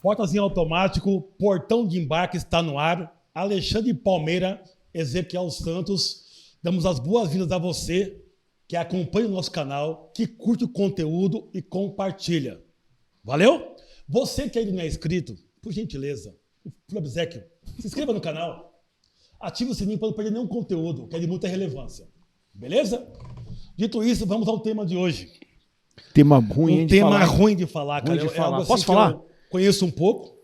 Portas em automático, portão de embarque está no ar. Alexandre Palmeira, Ezequiel Santos, damos as boas-vindas a você que acompanha o nosso canal, que curte o conteúdo e compartilha. Valeu? Você que ainda não é inscrito, por gentileza, por obséquio, se inscreva no canal, ative o sininho para não perder nenhum conteúdo, que é de muita relevância. Beleza? Dito isso, vamos ao tema de hoje. Tema ruim de falar. Ruim de falar, cara. Ruim de falar. Algo Posso que falar? eu conheço um pouco.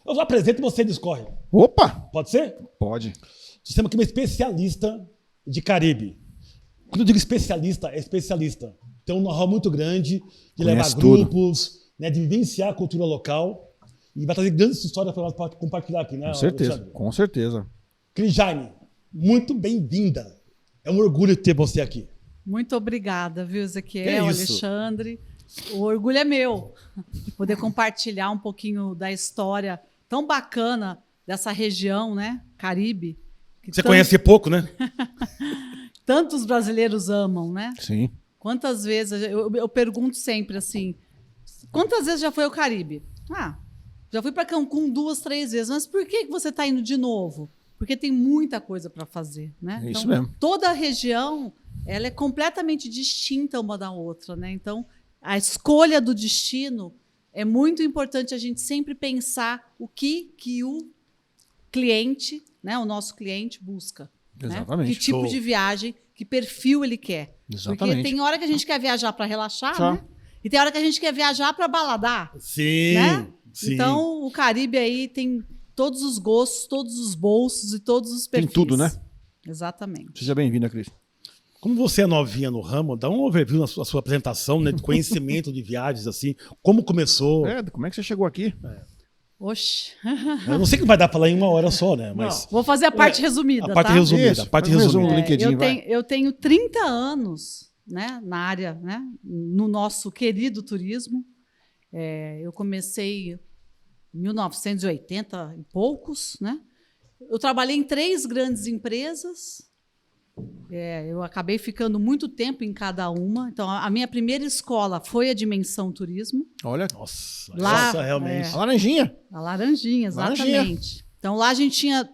Eu já apresento e você discorre. Opa! Pode ser? Pode. Nós temos aqui uma especialista de Caribe. Quando eu digo especialista, é especialista. Tem um know-how muito grande de levar grupos, né, de vivenciar a cultura local. E vai trazer grandes histórias para nós para compartilhar aqui, né? Com certeza, Alexandre? com certeza. Cristiane, muito bem-vinda. É um orgulho ter você aqui. Muito obrigada, viu, Ezequiel, Que isso? Alexandre. O orgulho é meu, poder compartilhar um pouquinho da história tão bacana dessa região, né, Caribe. Que Você conhece pouco, né? tantos brasileiros amam, né? Sim. Quantas vezes, eu pergunto sempre assim, quantas vezes já foi ao Caribe? Ah, já fui para Cancún 2, 3 vezes, mas por que você está indo de novo? Porque tem muita coisa para fazer, né? É isso mesmo. Toda a região, ela é completamente distinta uma da outra, né? Então, a escolha do destino é muito importante a gente sempre pensar o que o cliente, né, o nosso cliente busca. Exatamente. Né? Que tipo Show. de viagem, que perfil ele quer. Exatamente. Porque tem hora que a gente quer viajar para relaxar, Só. né? E tem hora que a gente quer viajar para baladar, Sim, né? sim. Então, o Caribe aí tem todos os gostos, todos os bolsos e todos os Tem perfis. tudo, né? Exatamente. Seja bem-vinda, Cris. Como você é novinha no ramo, dá um overview na sua apresentação, né, de conhecimento de viagens, assim, como começou. Como é que você chegou aqui? Oxe. Eu não sei que vai dar para falar em uma hora só, né? Mas Vou fazer a parte resumida, a parte tá? resumida, Isso, a parte faz um resumida. resumo. LinkedIn, vai. Eu tenho 30 anos, né, na área, né, no nosso querido turismo. Eu comecei em 1980 e poucos, né? Eu trabalhei em 3 grandes empresas. Eu acabei ficando muito tempo em cada uma. Então, a minha primeira escola foi a Dimensão Turismo. Olha, Nossa, Lá, nossa, realmente. a laranjinha. A Laranjinha, exatamente. Laranjinha. Então, lá a gente tinha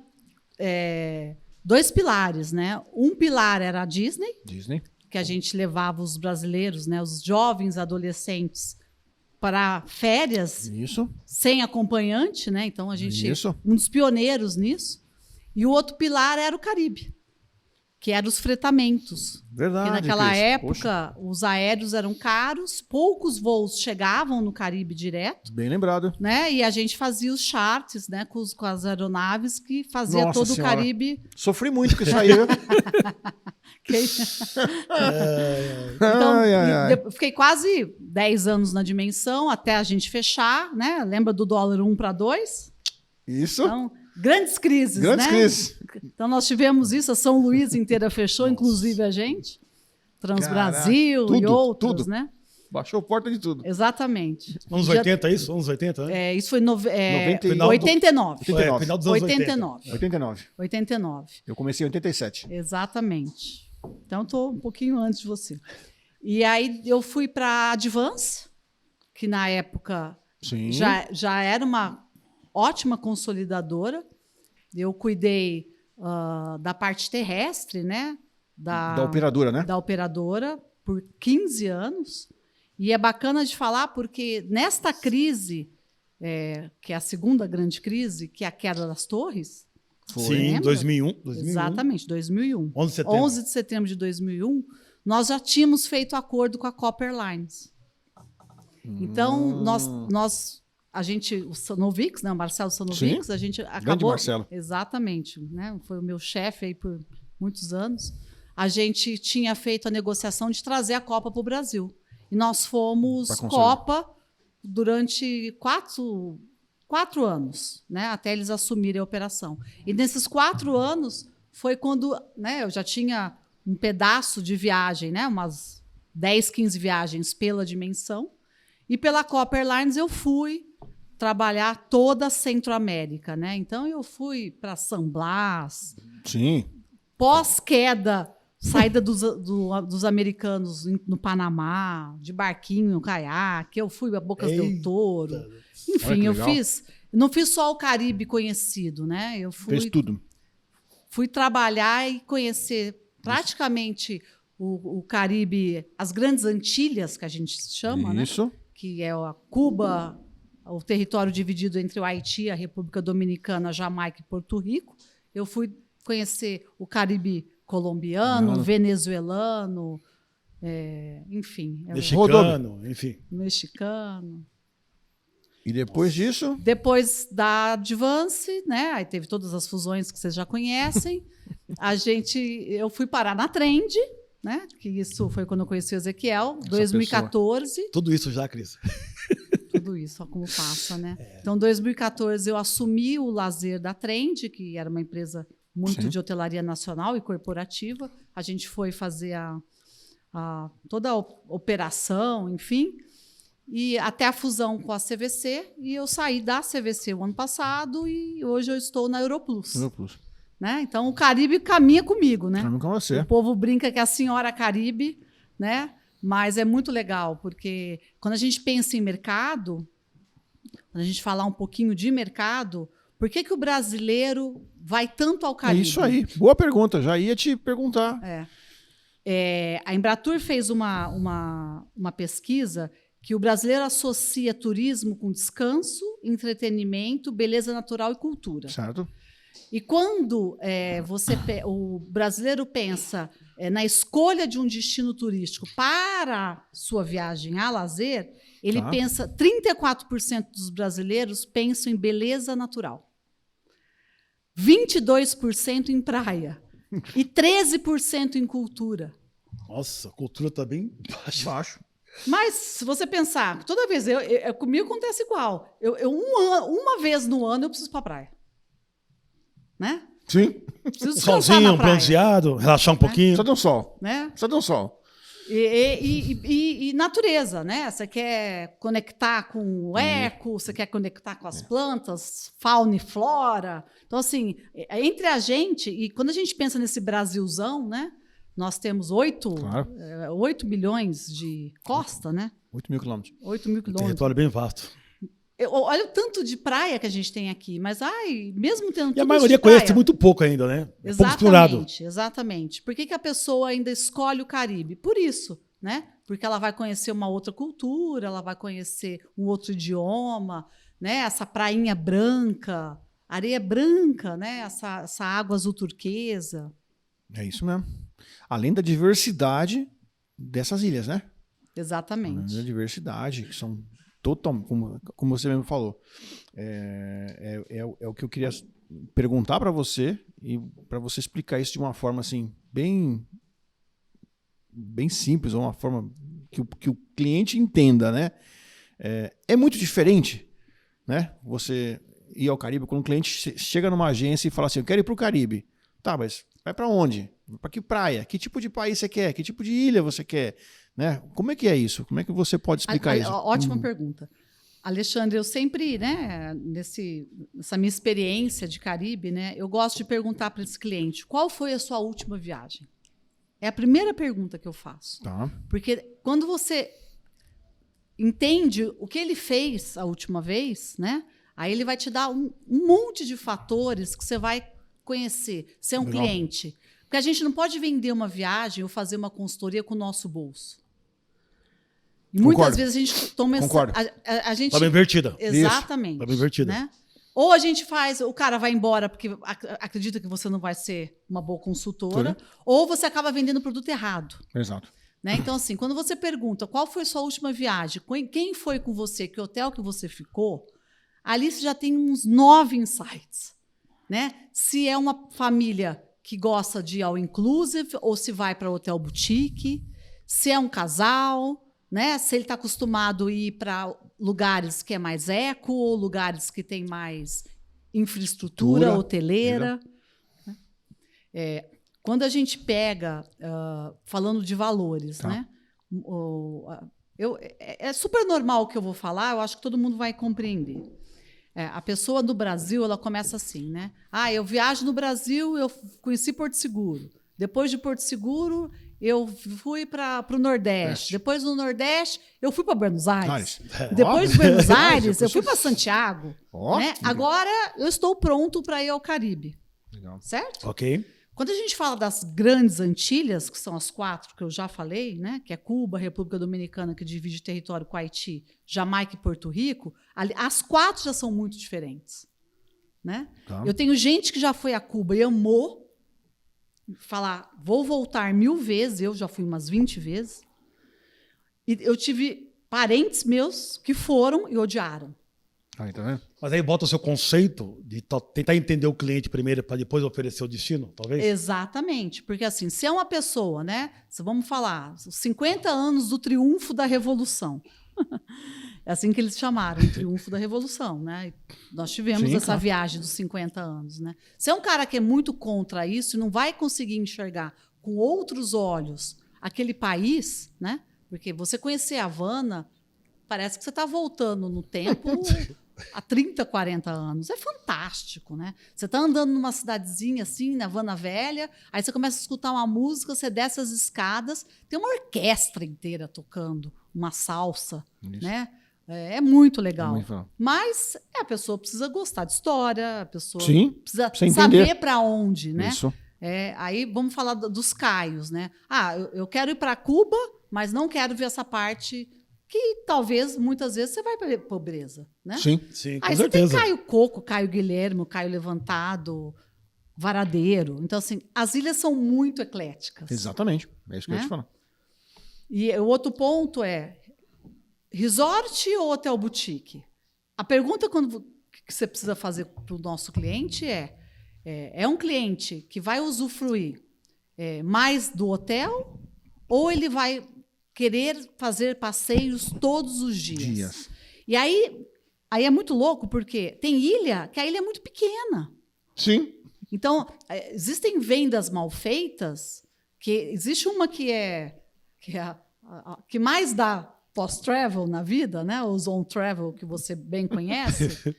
2 pilares, né? Um pilar era a Disney, Disney. que a gente levava os brasileiros, né, os jovens adolescentes, para férias Isso. sem acompanhante, né? Então, a gente Isso. um dos pioneiros nisso. E o outro pilar era o Caribe, que eram os fretamentos. Verdade. Porque naquela Cris. época, os aéreos eram caros, poucos voos chegavam no Caribe direto, Poxa, bem lembrado. né? E a gente fazia os charts, né, com as aeronaves que fazia Nossa todo Senhora. o Caribe. Sofri muito com isso aí, viu? Então, Ai, ai, ai. fiquei quase 10 anos na Dimensão até a gente fechar, né? Lembra do dólar 1 para 2? Isso. Então, grandes crises, Grandes né? crises. Então, nós tivemos isso, a São Luís inteira fechou, inclusive a gente. Transbrasil Caraca, e tudo, outros, tudo. né? Baixou a porta de tudo. Exatamente. Anos 80, é isso? Anos 80, né? Isso foi 90 89. Final dos anos 89. 89. 89. Eu comecei em 87. Exatamente. Então, estou um pouquinho antes de você. E aí, eu fui para a Advance, que na época Sim. já era uma ótima consolidadora. Eu cuidei da parte terrestre, né? Da operadora, né? Da operadora, por 15 anos. E é bacana de falar porque nesta crise, que é a segunda grande crise, que é a queda das torres. Sim, Lembra? 2001. Exatamente, 2001. 11 de setembro. 11 de setembro de 2001, nós já tínhamos feito acordo com a Copper Lines. Então, a gente, o Sanovics, né, o Marcelo Sanovics, Sim, a gente acabou... Marcelo. Exatamente, né, foi o meu chefe aí por muitos anos. A gente tinha feito a negociação de trazer a Copa para o Brasil. E nós fomos Copa durante 4 anos, né, até eles assumirem a operação. E nesses 4 anos foi quando, né, eu já tinha um pedaço de viagem, né, umas 10, 15 viagens pela Dimensão. E pela Copper Lines eu fui trabalhar toda a Centro-América, né? Então eu fui para San Blas. Sim. Pós-queda saída dos americanos no Panamá, de barquinho, no caiaque. Eu fui a Bocas del Toro. Enfim, não fiz só o Caribe conhecido, né? Eu fez tudo. Fui trabalhar e conhecer praticamente o Caribe, as grandes Antilhas, que a gente chama, né? Que é a Cuba, o território dividido entre o Haiti, a República Dominicana, Jamaica e Porto Rico. Eu fui conhecer o Caribe colombiano, venezuelano, enfim. Mexicano. E depois disso? Depois da Advance, né? Aí teve todas as fusões que vocês já conhecem. Eu fui parar na Trend, né? Que isso foi quando eu conheci o Ezequiel, 2014. Pessoa. Tudo isso já, Cris. Tudo isso, ó, como passa, né? Então, em 2014, eu assumi o lazer da Trend, que era uma empresa muito de hotelaria nacional e corporativa. A gente foi fazer toda a operação, enfim, e até a fusão com a CVC. E eu saí da CVC o ano passado e hoje eu estou na Aeroplus. Né? Então, o Caribe caminha comigo, né? Caminha com você. O povo brinca que é a senhora Caribe, né? Mas é muito legal, porque quando a gente pensa em mercado, quando a gente falar um pouquinho de mercado, por que o brasileiro vai tanto ao Caribe? É isso aí. Boa pergunta. Já ia te perguntar. A Embratur fez uma pesquisa que o brasileiro associa turismo com descanso, entretenimento, beleza natural e cultura. Certo. E quando o brasileiro pensa na escolha de um destino turístico para sua viagem a lazer, ele pensa, 34% dos brasileiros pensam em beleza natural, 22% em praia e 13% em cultura. Nossa, a cultura está bem baixo. Mas, se você pensar, toda vez, comigo acontece igual. Uma vez no ano eu preciso ir para a praia. Né? Sim. Solzinho, bronzeado, relaxar um pouquinho. Só dá um sol. Né? Só dá um sol. E natureza, né? Você quer conectar com o eco, você quer conectar com as plantas, fauna e flora. Então, assim, entre a gente, e quando a gente pensa nesse Brasilzão, né? Nós temos 8 milhões de costa, né? 8 mil quilômetros. 8 mil quilômetros. Território bem vasto. Olha o tanto de praia que a gente tem aqui, mas mesmo tendo tudo. E a maioria conhece muito pouco ainda, né? Exatamente. Por que a pessoa ainda escolhe o Caribe? Por isso, né? Porque ela vai conhecer uma outra cultura, ela vai conhecer um outro idioma, né? Essa prainha branca, areia branca, né? Essa água azul turquesa. É isso mesmo. Além da diversidade dessas ilhas, né? Exatamente. Além da diversidade, que são total, como você mesmo falou. É o que eu queria perguntar para você e para você explicar isso de uma forma assim bem simples, ou uma forma que o cliente entenda, né? É muito diferente, né? Você ir ao Caribe, quando um cliente chega numa agência e fala assim, eu quero ir para o Caribe. Tá, mas vai para onde? Para que praia? Que tipo de país você quer? Que tipo de ilha você quer? Né? Como é que é isso? Como é que você pode explicar isso? Ótima pergunta. Alexandre, eu sempre, né, nessa minha experiência de Caribe, né, eu gosto de perguntar para esse cliente, qual foi a sua última viagem? É a primeira pergunta que eu faço. Tá. Porque quando você entende o que ele fez a última vez, né, aí ele vai te dar um monte de fatores que você vai conhecer, ser um cliente. Porque a gente não pode vender uma viagem ou fazer uma consultoria com o nosso bolso. E muitas vezes a gente toma a gente tá bem invertida. Exatamente. Tá bem invertida. Né? Ou a gente o cara vai embora porque acredita que você não vai ser uma boa consultora, ou você acaba vendendo o produto errado. Exato. Né? Então, assim, quando você pergunta qual foi sua última viagem, quem foi com você, que hotel que você ficou, ali você já tem uns 9 insights. Né? Se é uma família que gosta de all inclusive, ou se vai para hotel boutique, se é um casal, né? Se ele está acostumado a ir para lugares que é mais eco, ou lugares que tem mais infraestrutura hoteleira. Quando a gente pega, falando de valores, né? É super normal o que eu vou falar, eu acho que todo mundo vai compreender. A pessoa do Brasil, ela começa assim, né? Eu viajo no Brasil, eu conheci Porto Seguro. Depois de Porto Seguro, eu fui para o Nordeste. Depois do Nordeste, eu fui para Buenos Aires. Depois de Buenos Aires, eu fui para Santiago. Né? Agora, eu estou pronto para ir ao Caribe. Legal. Certo? Ok. Quando a gente fala das grandes Antilhas, que são as 4 que eu já falei, né, que é Cuba, República Dominicana, que divide território com Haiti, Jamaica e Porto Rico, as 4 já são muito diferentes. Né? Tá. Eu tenho gente que já foi a Cuba e amou, falar, vou voltar 1000 vezes, eu já fui umas 20 vezes, e eu tive parentes meus que foram e odiaram. Aí, tá vendo? Mas aí bota o seu conceito de tentar entender o cliente primeiro para depois oferecer o destino, talvez? Exatamente. Porque, assim, se é uma pessoa, né? Vamos falar, os 50 anos do triunfo da Revolução. É assim que eles chamaram, o triunfo da Revolução, né? Nós tivemos essa viagem dos 50 anos, né? Se é um cara que é muito contra isso e não vai conseguir enxergar com outros olhos aquele país, né? Porque você conhecer Havana, parece que você está voltando no tempo há 30, 40 anos. É fantástico, né? Você está andando numa cidadezinha assim, na Havana Velha, aí você começa a escutar uma música, você desce as escadas, tem uma orquestra inteira tocando, uma salsa, né? É muito legal. Mas a pessoa precisa gostar de história, a pessoa precisa saber para onde, né? Isso. Aí vamos falar dos caios, né? Eu quero ir para Cuba, mas não quero ver essa parte que talvez, muitas vezes, você vai para pobreza, né? Sim, com aí certeza. Você tem Caio Coco, Caio Guilherme, Caio Levantado, Varadeiro. Então, assim, as ilhas são muito ecléticas. Exatamente. É isso que eu ia te falar. E o outro ponto é resort ou hotel boutique? A pergunta que você precisa fazer para o nosso cliente é um cliente que vai usufruir mais do hotel ou ele vai querer fazer passeios todos os dias? E aí é muito louco, porque tem ilha que a ilha é muito pequena. Sim. Então, existem vendas mal feitas, que existe uma que que mais dá post-travel na vida, né? O zone travel, que você bem conhece,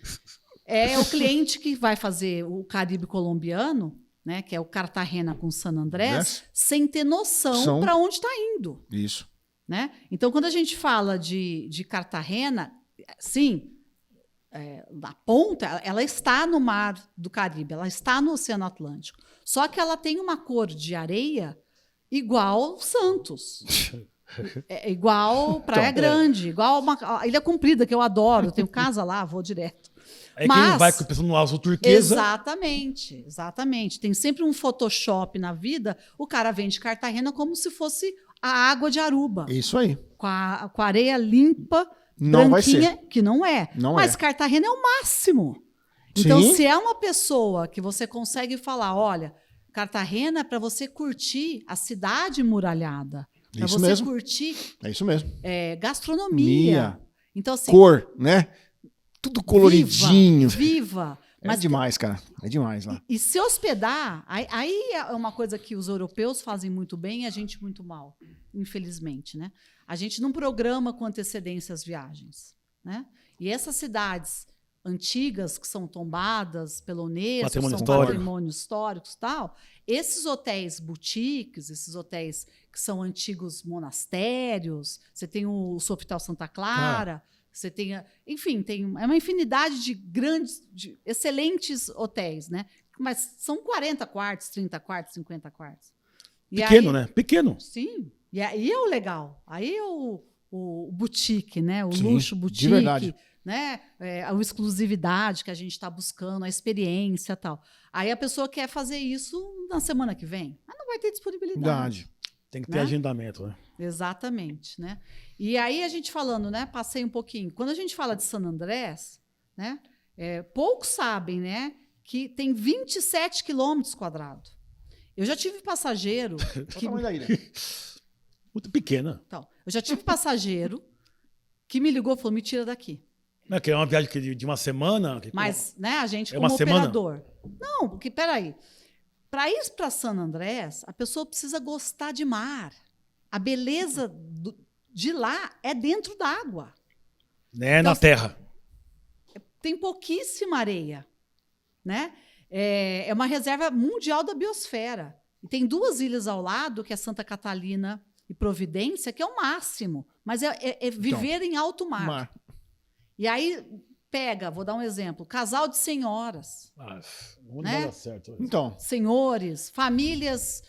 é o cliente que vai fazer o Caribe colombiano, né? Que é o Cartagena com San Andrés, sem ter noção para onde está indo. Isso. Né? Então, quando a gente fala de Cartagena, sim, na ponta, ela está no mar do Caribe, ela está no Oceano Atlântico. Só que ela tem uma cor de areia igual Santos. Igual Praia Grande, igual a Ilha Comprida, que eu adoro. Eu tenho casa lá, vou direto. Quem vai pensando no azul turquesa. Exatamente. Tem sempre um Photoshop na vida. O cara vende Cartagena como se fosse a água de Aruba. Isso aí. Com a areia limpa, não branquinha, vai ser. Que não é. Mas Cartagena é o máximo. Então, se é uma pessoa que você consegue falar, olha, Cartagena é para você curtir a cidade muralhada. Para você curtir gastronomia. Então, assim, cor, né? Tudo coloridinho. Viva. Mas demais, cara. É demais lá. E se hospedar, aí é uma coisa que os europeus fazem muito bem e a gente muito mal, infelizmente, né? A gente não programa com antecedência as viagens, né? E essas cidades antigas que são tombadas pela Unesco, são patrimônios históricos e tal, esses hotéis boutiques, esses hotéis que são antigos monastérios, você tem o Sofitel Santa Clara, você tem, enfim, é uma infinidade de excelentes hotéis, né? Mas são 40 quartos, 30 quartos, 50 quartos. Pequeno, né? Pequeno. Sim. E aí é o legal. Aí é o boutique, né? O luxo boutique. De verdade. Né? A exclusividade que a gente está buscando, a experiência e tal. Aí a pessoa quer fazer isso na semana que vem. Mas não vai ter disponibilidade. Tem que ter agendamento, né? Exatamente, né? E aí a gente falando, né? Passei um pouquinho. Quando a gente fala de San Andrés, né? Poucos sabem, né? Que tem 27 quilômetros quadrados. Eu já tive passageiro... Muito pequena. Então, eu já tive passageiro que me ligou e falou, me tira daqui. Não, que é uma viagem de uma semana. Mas, né, a gente como operador. Não, porque, peraí. Para ir para San Andrés, a pessoa precisa gostar de mar. A beleza de lá é dentro d'água. Né, então, na terra. Tem pouquíssima areia. Né? É uma reserva mundial da biosfera. E tem 2 ilhas ao lado, que é Santa Catalina e Providência, que é o máximo. Mas é viver em alto mar. E aí vou dar um exemplo, casal de senhoras. Não dá certo. Então. Senhores, famílias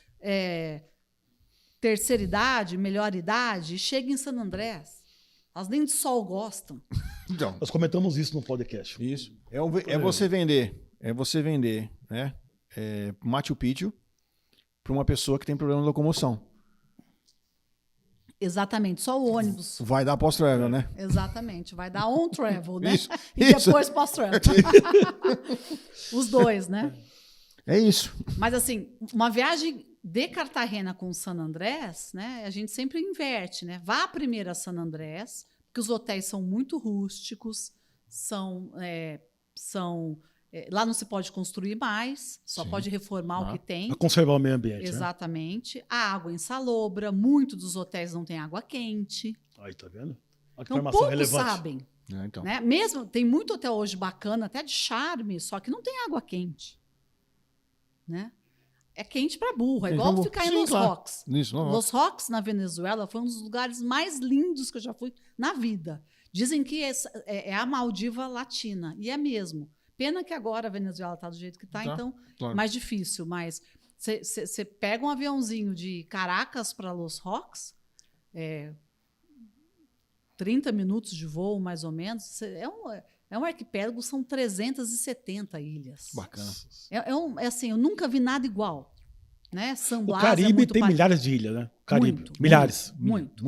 terceira idade, melhor idade, chega em San Andrés. Elas nem de sol gostam. Então. Nós comentamos isso no podcast. Isso. É você vender, né? Machu Picchu para uma pessoa que tem problema de locomoção. Exatamente, só o ônibus. Vai dar pós-travel, né? Exatamente, vai dar on-travel, né? Isso, e depois pós-travel. Os 2, né? É isso. Mas assim, uma viagem de Cartagena com San Andrés, né? A gente sempre inverte, né? Vá primeiro a San Andrés, porque os hotéis são muito rústicos, lá não se pode construir mais, só pode reformar o que tem. Para conservar o meio ambiente. Exatamente. Né? A água insalobra, muitos dos hotéis não têm água quente. Aí, tá vendo? Então, poucos sabem. Então. Né? Mesmo, tem muito hotel hoje bacana, até de charme, só que não tem água quente. Né? É quente para burro, é igual ficar em Los Roques. Los Roques, na Venezuela, foi um dos lugares mais lindos que eu já fui na vida. Dizem que é a Maldiva Latina, e é mesmo. Pena que agora a Venezuela está do jeito que está, então mais difícil. Mas você pega um aviãozinho de Caracas para Los Roques, 30 minutos de voo, mais ou menos. É um arquipélago, são 370 ilhas. Bacana. Assim, eu nunca vi nada igual. Né? San Blas o Caribe tem milhares de ilhas, né? Caribe, milhares. Muito.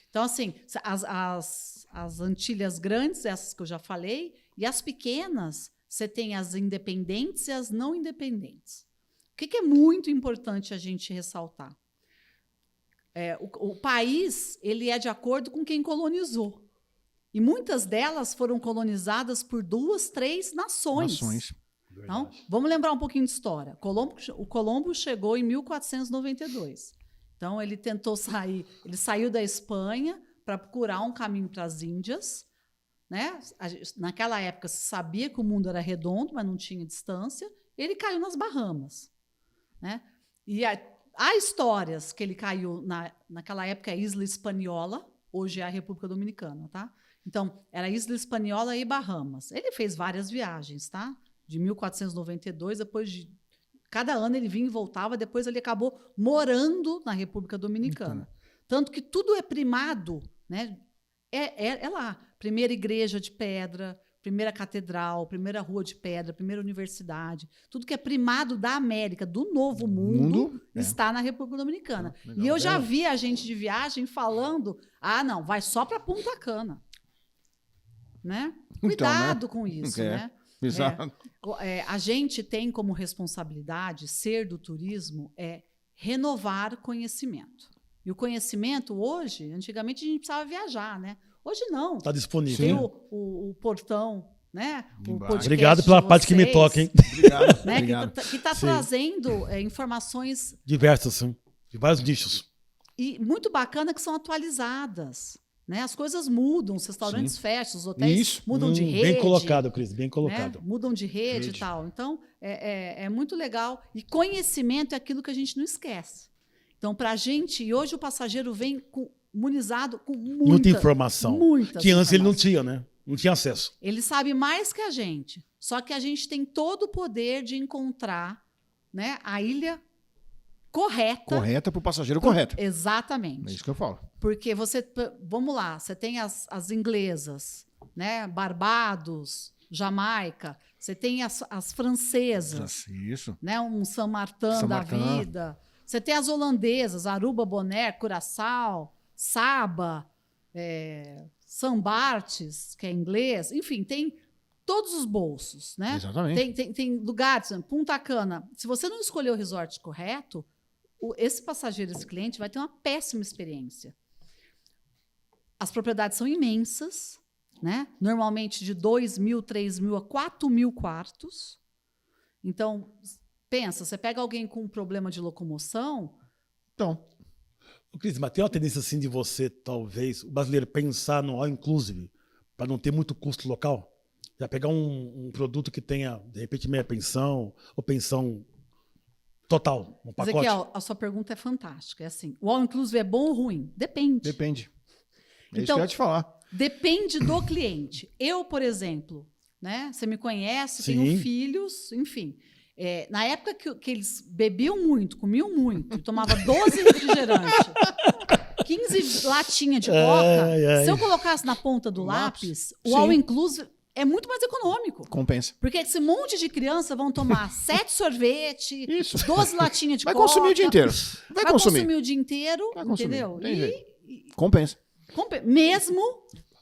Então, assim, as Antilhas grandes, essas que eu já falei, e as pequenas, você tem as independentes e as não independentes. O que é muito importante a gente ressaltar? O país ele é de acordo com quem colonizou. E muitas delas foram colonizadas por 2, 3 nações. Então, vamos lembrar um pouquinho de história. O Colombo chegou em 1492. Então, ele saiu da Espanha para procurar um caminho para as Índias. Né? Naquela época, se sabia que o mundo era redondo, mas não tinha distância. Ele caiu nas Bahamas. Né? E há histórias que ele caiu, naquela época, a Isla Hispaniola, hoje é a República Dominicana. Tá? Então, era Isla Hispaniola e Bahamas. Ele fez várias viagens, tá? De 1492, depois de... Cada ano ele vinha e voltava, depois ele acabou morando na República Dominicana. Tanto que tudo é primado, né? É lá. Primeira igreja de pedra, primeira catedral, primeira rua de pedra, primeira universidade. Tudo que é primado da América, do Novo Mundo está na República Dominicana. Legal, e eu já vi a gente de viagem falando, não, vai só para Punta Cana. Né? Cuidado com isso, né? Exato. A gente tem como responsabilidade, ser do turismo, renovar conhecimento. E o conhecimento hoje, antigamente a gente precisava viajar, né? Hoje não. Está disponível. Tem o portão, né? Obrigado pela parte que me toca, hein? Obrigado. Né? Obrigado. Que está trazendo informações diversas, sim. De vários nichos. E muito bacana que são atualizadas. Né? As coisas mudam, os restaurantes fecham, os hotéis mudam de rede. Bem colocado, Cris, bem colocado. Né? Mudam de rede e tal. Então, é muito legal. E conhecimento é aquilo que a gente não esquece. Então, para a gente, e hoje o passageiro vem imunizado com muita informação. Que antes ele não tinha, né? Não tinha acesso. Ele sabe mais que a gente. Só que a gente tem todo o poder de encontrar, né, a ilha correta. Correta para o passageiro correto. Exatamente. É isso que eu falo. Porque vamos lá, você tem as inglesas, né? Barbados, Jamaica, você tem as francesas, isso. Né? Um Saint-Martin da vida. Você tem as holandesas, Aruba, Bonaire, Curaçao, Saba, São Bartes, que é inglês, enfim, tem todos os bolsos, né? Exatamente. Tem lugares, Punta Cana. Se você não escolher o resort correto, esse passageiro, esse cliente, vai ter uma péssima experiência. As propriedades são imensas, né? Normalmente de 2.000, 3.000 a 4.000 quartos. Então, pensa, você pega alguém com um problema de locomoção... Então... Cris, mas tem uma tendência assim de você, talvez, o brasileiro pensar no all-inclusive para não ter muito custo local? Já pegar um produto que tenha, de repente, meia pensão ou pensão Total, um pacote. Ezequiel, a sua pergunta é fantástica. É assim, o all-inclusive é bom ou ruim? Depende. Depende. É isso Então, que eu ia te falar. Depende do cliente. Eu, por exemplo, né? Você me conhece, Sim. tenho filhos, enfim. Na época que eles bebiam muito, comiam muito, e tomava 12 refrigerantes, 15 latinhas de coca, se eu colocasse na ponta do lápis, o all-inclusive é muito mais econômico. Compensa. Porque esse monte de criança vão tomar 7 sorvete, 12 latinhas de Vai coca. consumir o dia inteiro. Vai consumir o dia inteiro, Vai consumir. entendeu? Tem jeito. Compensa.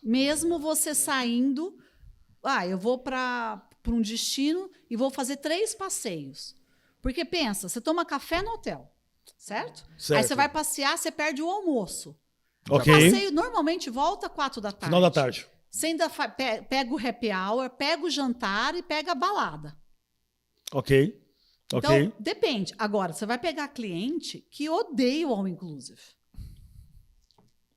Mesmo você saindo, eu vou para um destino e vou fazer 3 passeios. Porque pensa, você toma café no hotel, certo? Aí você vai passear, você perde o almoço. Ok. O passeio normalmente volta 4 da tarde. Final da tarde. Você ainda pega o happy hour, pega o jantar e pega a balada. Ok. Então, depende. Agora, você vai pegar cliente que odeia o all-inclusive.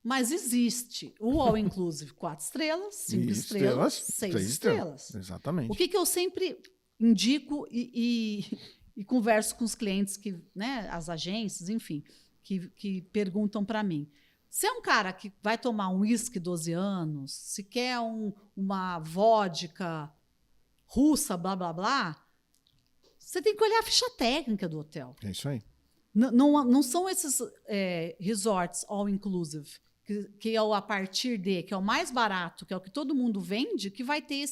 Mas existe o all-inclusive 4 estrelas, 5 estrelas, 6 estrelas. Exatamente. O que eu sempre indico e converso com os clientes, né, as agências, enfim, que perguntam para mim. Se é um cara que vai tomar um uísque 12 anos, se quer uma vodka russa, blá, blá, blá, você tem que olhar a ficha técnica do hotel. É isso aí. Não são esses resorts all-inclusive, que é a partir de, que é o mais barato, que é o que todo mundo vende, que vai ter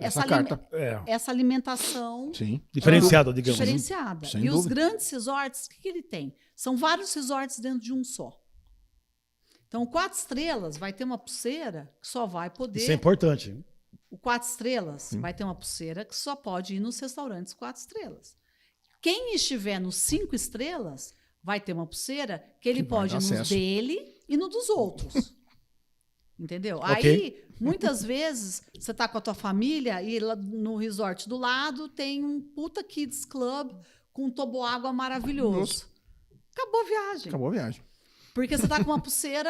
essa carta. Essa alimentação diferenciada, digamos. Diferenciada. Sem e dúvida. os grandes resorts, o que ele tem? São vários resorts dentro de um só. Então, o 4 estrelas vai ter uma pulseira que só vai poder... Isso é importante. O 4 estrelas vai ter uma pulseira que só pode ir nos restaurantes 4 estrelas. Quem estiver nos 5 estrelas vai ter uma pulseira que ele pode ir no dele e no dos outros. Entendeu? Okay. Aí, muitas vezes, você está com a tua família e lá no resort do lado tem um puta kids club com um toboágua maravilhoso. Acabou a viagem. Acabou a viagem. Porque você está com uma pulseira,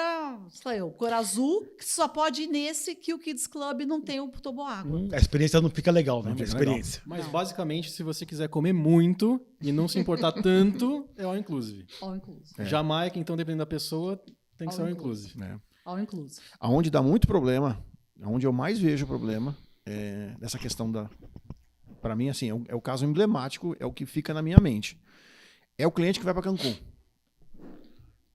cor azul, que só pode ir nesse que o Kids Club não tem o toboágua. A experiência não fica legal, né? Não fica experiência. Legal. Mas, basicamente, se você quiser comer muito e não se importar tanto, é all inclusive. All inclusive. Jamaica, então, dependendo da pessoa, tem que ser all inclusive. All inclusive. Aonde dá muito problema, aonde eu mais vejo problema, dessa questão para mim, assim, é o caso emblemático, é o que fica na minha mente. É o cliente que vai para Cancún.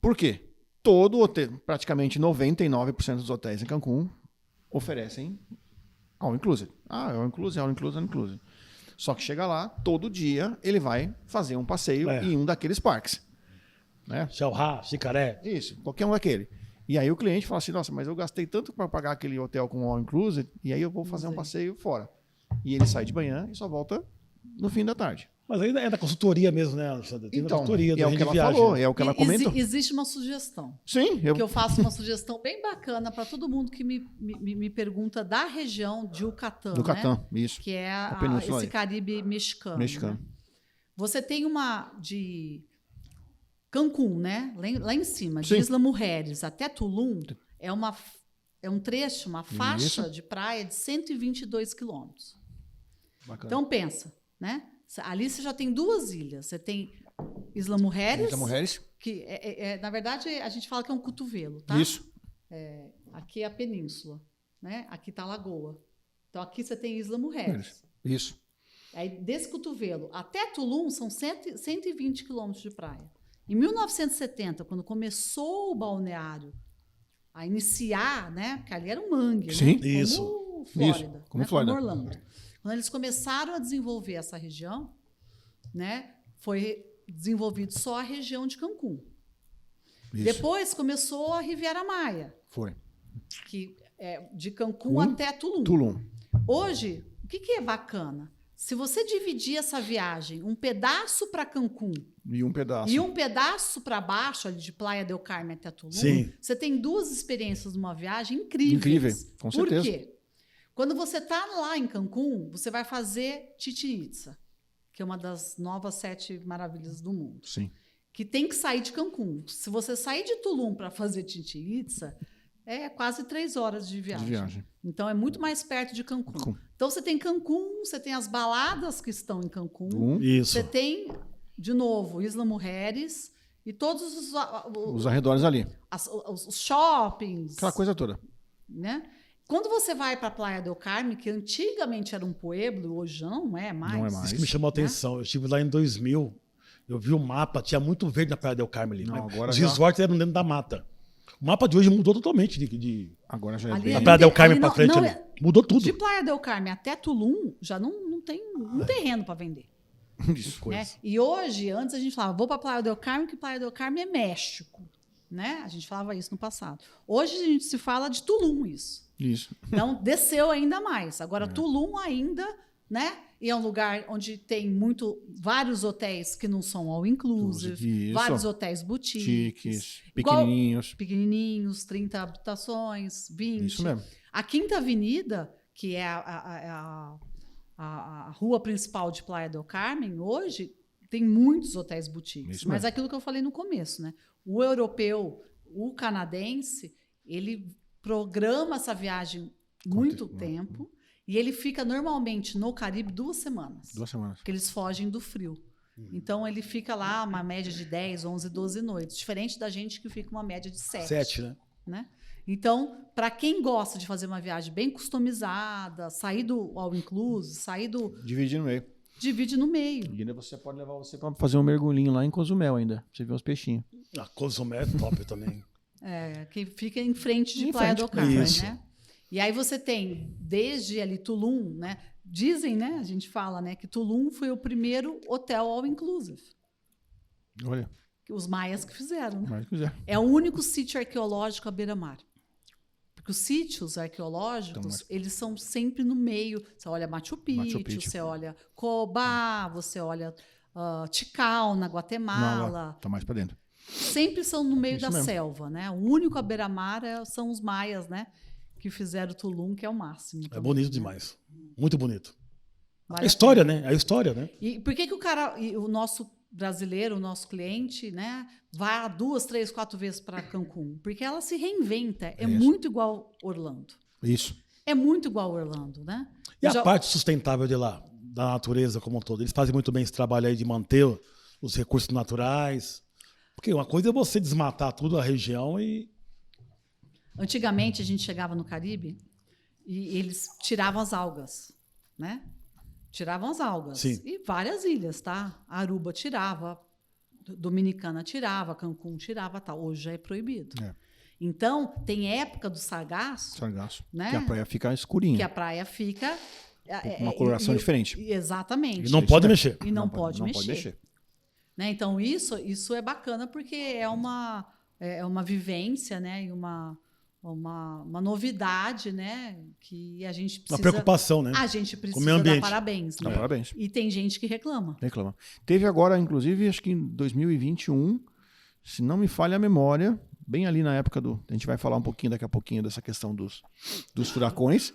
Por quê? Todo hotel, praticamente 99% dos hotéis em Cancún oferecem all inclusive. All inclusive, all inclusive, all inclusive. Só que chega lá, todo dia ele vai fazer um passeio em um daqueles parques. Né? Xalhá, Xicaré. Isso, qualquer um daquele. E aí o cliente fala assim, nossa, mas eu gastei tanto para pagar aquele hotel com all inclusive, e aí eu vou fazer um passeio fora. E ele sai de manhã e só volta no fim da tarde. Mas ainda é da consultoria mesmo, né, Alexandre? Tem Então, consultoria é o que ela falou, é o que ela comentou. Existe uma sugestão. Sim. Que eu faço uma sugestão bem bacana para todo mundo que me pergunta da região de Yucatán. Do Yucatán, né? isso. Que é Península esse Caribe mexicano. Mexicano. Né? Você tem uma de Cancún, né? Lá em cima, de Isla Mujeres até Tulum, é um trecho, uma faixa de praia de 122 quilômetros. Então, pensa, né? Ali você já tem 2 ilhas. Você tem Isla Mujeres, que na verdade a gente fala que é um cotovelo, tá? Isso. Aqui é a península, né? Aqui está a lagoa. Então aqui você tem Isla Mujeres. Isso. Aí desse cotovelo até Tulum são 120 quilômetros de praia. Em 1970, quando começou o balneário a iniciar, né? Porque ali era um mangue, sim, né? Isso. Como Flórida, como Flórida. Como Orlando. Quando eles começaram a desenvolver essa região, né, foi desenvolvido só a região de Cancún. Isso. Depois começou a Riviera Maya. Foi. Que é de Cancún até Tulum. Hoje, o que é bacana? Se você dividir essa viagem, um pedaço para Cancún e um pedaço para baixo, ali de Playa del Carmen até Tulum, Sim. você tem 2 experiências numa viagem incríveis. Incrível, com certeza. Por quê? Quando você está lá em Cancún, você vai fazer Chichén Itzá, que é uma das novas 7 maravilhas do mundo. Sim. Que tem que sair de Cancún. Se você sair de Tulum para fazer Chichén Itzá, é quase 3 horas de viagem. Então, é muito mais perto de Cancún. Então, você tem Cancún, você tem as baladas que estão em Cancún. Isso. Você tem de novo, Isla Mujeres e todos Os arredores ali. os shoppings. Aquela coisa toda. Né? Quando você vai para a Praia del Carmen, que antigamente era um pueblo, hoje já não é mais. Não é mais. Isso que me chamou a atenção. Eu estive lá em 2000, eu vi o mapa, tinha muito verde na Praia del Carmen ali. Não, mas agora os já- resorts eram dentro da mata. O mapa de hoje mudou totalmente Agora já é Ali- bem... da Praia del Carmen ali para não- frente. não ali. é- Mudou tudo. De Praia del Carmen até Tulum, já não tem um terreno para vender. Isso. Né? E hoje, antes a gente falava, vou para Praia del Carmen, que Praia del Carmen é México. Né? A gente falava isso no passado. Hoje a gente se fala de Tulum, isso. Isso. Então, desceu ainda mais. Agora, Tulum ainda, né? E é um lugar onde tem vários hotéis que não são all-inclusive, Isso. vários hotéis boutiques. Chiques, Igual- pequenininhos. Pequenininhos, 30 habitações, 20. Isso mesmo. A Quinta Avenida, que é a rua principal de Playa del Carmen, hoje tem muitos hotéis boutiques. Isso Mas mesmo. aquilo que eu falei no começo, né? O europeu, o canadense, ele programa essa viagem muito tempo e ele fica normalmente no Caribe 2 semanas. 2 semanas. Porque eles fogem do frio. Então, ele fica lá uma média de 10, 11, 12 noites. Diferente da gente que fica uma média de 7. 7, né? Né? Então, para quem gosta de fazer uma viagem bem customizada, sair do all-inclusive, sair do... Dividir no meio. Divide no meio. E ainda você pode levar você pra fazer um mergulhinho lá em Cozumel ainda. Pra você ver uns peixinhos. A Cozumel é top também. Que fica em frente de Em Playa frente, del Carmen, isso. né? E aí você tem, desde ali Tulum, né? Dizem, né? A gente fala, né? Que Tulum foi o primeiro hotel all-inclusive. Olha, Que os maias que fizeram, né? mais que quiser. É o único sítio arqueológico à beira-mar. Porque os sítios arqueológicos, Então, mas- eles são sempre no meio. Você olha Machu Picchu, Machu Picchu. você olha Cobá, você olha Tikal, na Guatemala. Tá mais pra dentro. Sempre são no meio Isso da mesmo. selva, né? O único à beira-mar são os maias, né? Que fizeram Tulum, que é o máximo. É também, bonito né? demais. Muito bonito. Vale A a história, né? A história, né? E por que que o nosso brasileiro, o nosso cliente, né, vai 2, 3, 4 vezes para Cancún? Porque ela se reinventa. É isso. muito igual Orlando. Isso. É muito igual Orlando, né? E a Já- parte sustentável de lá, da natureza como um todo? Eles fazem muito bem esse trabalho aí de manter os recursos naturais. Porque uma coisa é você desmatar toda a região e... Antigamente a gente chegava no Caribe e eles tiravam as algas, né? Tiravam as algas. Sim. E várias ilhas, tá? Aruba tirava, Dominicana tirava, Cancún tirava, tal. Hoje já é proibido. É. Então, tem época do sargaço, Sargaço. Né? Que a praia fica escurinha. que a praia fica... Uma coloração diferente. Exatamente. E não pode mexer. E não pode não mexer. pode mexer. Né? Então, isso é bacana porque é uma vivência, né? E uma novidade, né? Que a gente Uma precisa... preocupação, né? A gente Com o meio precisa dar ambiente. parabéns, Não, né? parabéns. E tem gente que reclama. Reclama. Teve agora, inclusive, acho que em 2021, se não me falha a memória, bem ali na época do... A gente vai falar um pouquinho daqui a pouquinho dessa questão dos furacões.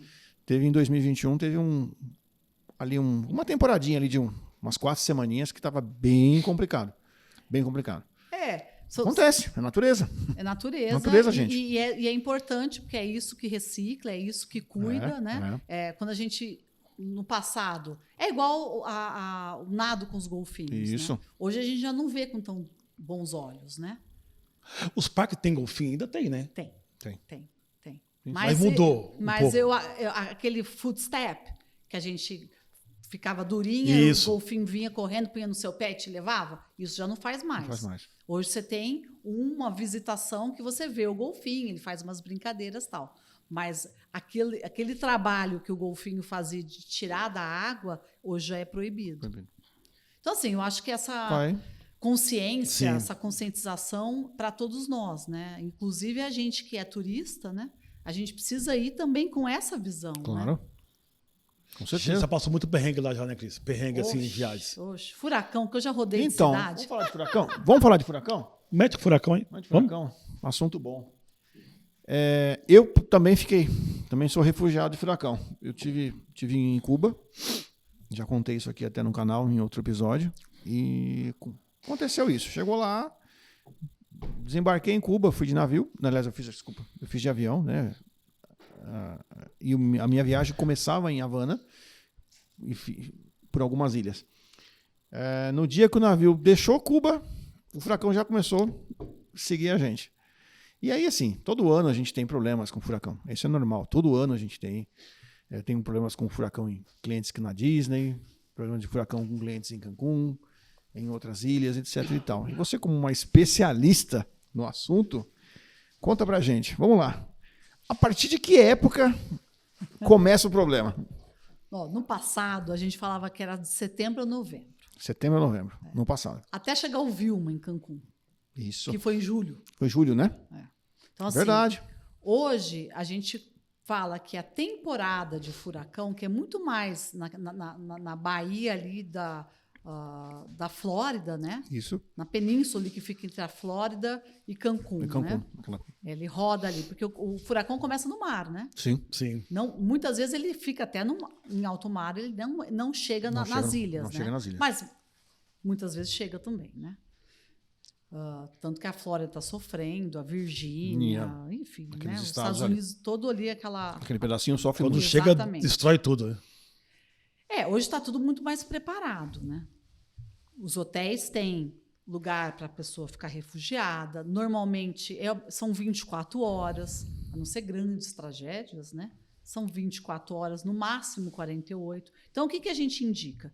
Teve em 2021, teve uma temporadinha ali de umas 4 semaninhas que estava bem complicado. Bem complicado. Acontece, é natureza. É natureza. Natureza, gente. E é importante, porque é isso que recicla, é isso que cuida, né? Quando a gente, no passado, é igual o nado com os golfinhos. Isso. Né? Hoje a gente já não vê com tão bons olhos, né? Os parques têm golfinho? Ainda tem, né? Tem. Tem. Mas mudou um Mas pouco. aquele footstep que a gente ficava durinha, Isso. o golfinho vinha correndo, punha no seu pé e te levava, isso já não faz mais. Não faz mais. Hoje você tem uma visitação que você vê o golfinho, ele faz umas brincadeiras e tal. Mas aquele trabalho que o golfinho fazia de tirar da água, hoje já é proibido. Então, assim, eu acho que essa consciência, Sim. essa conscientização para todos nós, né? Inclusive a gente que é turista, né? A gente precisa ir também com essa visão. Claro. Né? Com Você certeza. passou muito perrengue lá já, né, Cris? Perrengue assim em Oxe, viagens. oxe. Furacão, que eu já rodei Então, de cidade. vamos falar de furacão? Vamos falar de furacão? Mete o furacão, hein? Vamos de Vamos? furacão. Assunto bom. Eu também sou refugiado de furacão. Eu tive em Cuba, já contei isso aqui até no canal, em outro episódio, e aconteceu isso. Chegou lá, desembarquei em Cuba, fui de navio, aliás, eu fiz de avião, né? E a minha viagem começava em Havana, por algumas ilhas. No dia que o navio deixou Cuba, o furacão já começou a seguir a gente. E aí, assim, todo ano a gente tem problemas com furacão. Isso é normal. Todo ano a gente tem. Eu tenho problemas com furacão em clientes que na Disney, problemas de furacão com clientes em Cancún, em outras ilhas, etc. e tal. E você, como uma especialista no assunto, conta pra gente. Vamos lá. A partir de que época começa o problema? No passado, a gente falava que era de setembro a novembro. Setembro a novembro, no passado. Até chegar o Vilma em Cancún, Isso. que foi em julho. Foi julho, né? Então, assim, Verdade. hoje, a gente fala que a temporada de furacão, que é muito mais na Bahia ali da Flórida, né? Isso. Na península ali que fica entre a Flórida e Cancún, Em Cancún. né? Ele roda ali, porque o furacão começa no mar, né? Sim. Sim. Não, muitas vezes ele fica até em alto mar, ele não chega nas ilhas, não né? chega nas ilhas. Mas muitas vezes chega também, né? Tanto que a Flórida está sofrendo, a Virgínia, enfim, né? Aqueles Os estados Estados Unidos, todo ali Aquele pedacinho sofre Quando muito. chega, Exatamente. destrói tudo. Né? Hoje está tudo muito mais preparado, né? Os hotéis têm lugar para a pessoa ficar refugiada. Normalmente são 24 horas, a não ser grandes tragédias, né? São 24 horas, no máximo 48. Então, o que a gente indica?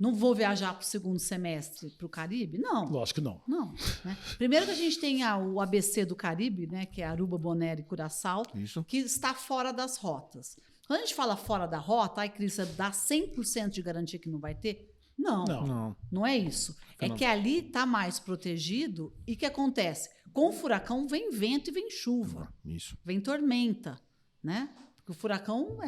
Não vou viajar para o segundo semestre para o Caribe? Não. Lógico que não. Não. Né? Primeiro que a gente tem o ABC do Caribe, né? Que é Aruba, Bonaire e Curaçao, Isso. que está fora das rotas. Quando a gente fala fora da rota, Cris, dá 100% de garantia que não vai ter? Não. Não é isso. É que ali está mais protegido e o que acontece? Com o furacão vem vento e vem chuva. Isso. Vem tormenta, né? Porque o furacão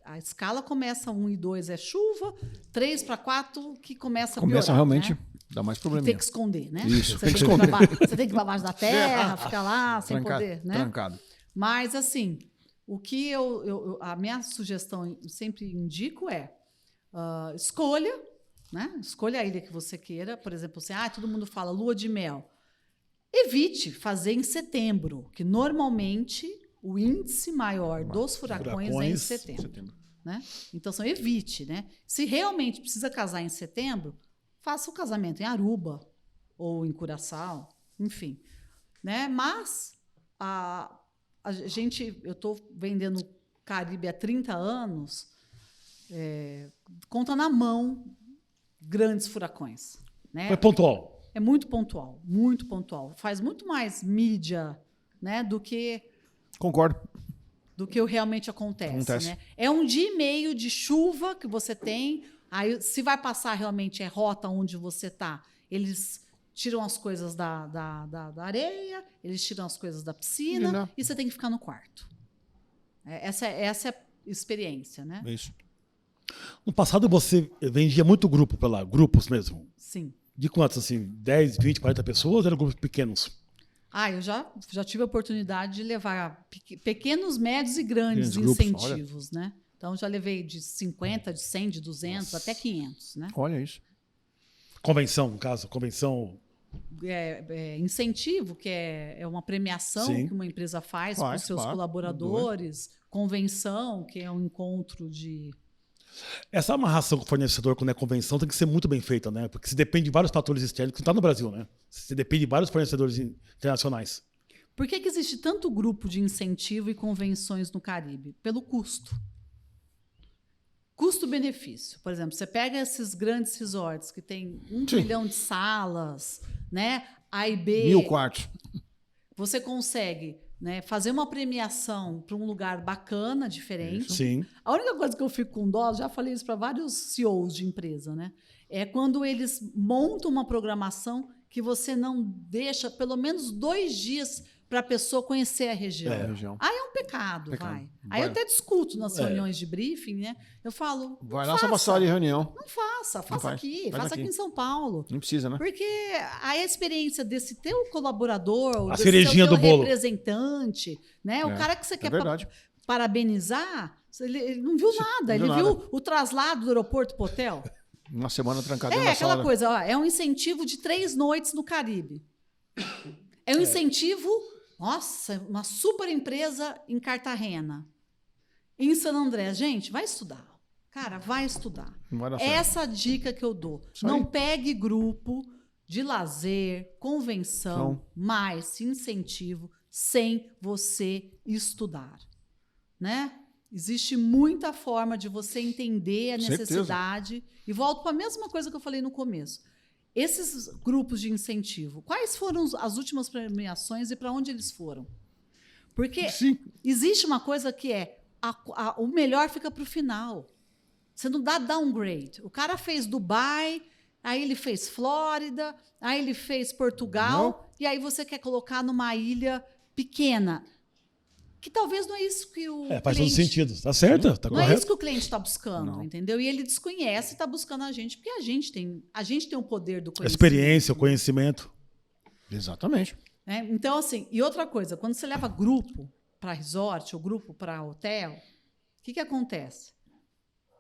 a escala começa 1 e 2 é chuva, 3 para 4 que começa a piorar. Começa realmente né? dá mais E probleminha. tem que esconder, né? Isso, Você tem que tem esconder. você tem que ir para baixo da terra, ficar lá sem poder, né? Trancado. Mas, assim, o que a minha sugestão, eu sempre indico escolha, né? Escolha a ilha que você queira. Por exemplo, assim, todo mundo fala lua de mel. Evite fazer em setembro, que normalmente o índice maior dos furacões é em setembro. Né? Então, evite. Né? Se realmente precisa casar em setembro, faça o casamento em Aruba ou em Curaçao, enfim. Né? Mas eu estou vendendo Caribe há 30 anos, conta na mão grandes furacões. Né? É pontual. É muito pontual, muito pontual. Faz muito mais mídia, né, do que Concordo. o realmente acontece. Né? É um dia e meio de chuva que você tem. Aí, se vai passar realmente rota onde você está, eles tiram as coisas da areia, eles tiram as coisas da piscina e você tem que ficar no quarto. Essa é a experiência, né? Isso. No passado você vendia muito grupo para lá, grupos mesmo. Sim. De quantos, assim? 10, 20, 40 pessoas ou eram grupos pequenos? Eu já tive a oportunidade de levar pequenos, médios e grandes grupos, incentivos, né? Então, já levei de 50, de 100, de 200, até 500, né? Olha isso. Convenção, no caso, convenção. Incentivo, que é uma premiação Sim. que uma empresa faz para os seus colaboradores. Convenção, que é um encontro de... Essa amarração com o fornecedor, quando é convenção, tem que ser muito bem feita, né? Porque se depende de vários fatores externos, que não está no Brasil, né? Se depende de vários fornecedores internacionais. Por que existe tanto grupo de incentivo e convenções no Caribe? Pelo custo. Custo-benefício. Por exemplo, você pega esses grandes resorts que tem 1 trilhão de salas, né? A e B. 1000 quartos. Você consegue, né, fazer uma premiação para um lugar bacana, diferente. Sim. A única coisa que eu fico com dó, já falei isso para vários CEOs de empresa, né? É quando eles montam uma programação que você não deixa pelo menos 2 dias para a pessoa conhecer a região. Aí é um pecado. Aí eu até discuto nas reuniões de briefing, né? Eu falo, vai lá só para sala de reunião. Não faça aqui, faz aqui em São Paulo. Não precisa, né? Porque a experiência desse teu colaborador, a desse cerejinha teu do bolo, representante, né? O cara que você quer parabenizar, ele não viu nada. Ele viu o traslado do aeroporto para o hotel. Uma semana trancada na sala. Aquela coisa, é um incentivo de 3 noites no Caribe. É um incentivo, nossa, uma super empresa em Cartagena. Em San Andrés. Gente, vai estudar. Cara, vai estudar. Não vai dar certo. Essa a dica que eu dou. Isso Não aí. pegue grupo de lazer, convenção, mais incentivo sem você estudar, né? Existe muita forma de você entender a necessidade. E volto para a mesma coisa que eu falei no começo. Esses grupos de incentivo, quais foram as últimas premiações e para onde eles foram? Porque existe uma coisa que é o melhor fica para o final. Você não dá downgrade. O cara fez Dubai, aí ele fez Flórida, aí ele fez Portugal, e aí você quer colocar numa ilha pequena. Que talvez não é isso que o faz todo cliente... sentido. Tá certo, tá Não correto. é isso que o cliente está buscando, entendeu? E ele desconhece e está buscando a gente, porque a gente tem o poder do A conhecimento. experiência, o conhecimento. Exatamente. Então, assim, e outra coisa, quando você leva grupo para resort ou grupo para hotel, o que acontece?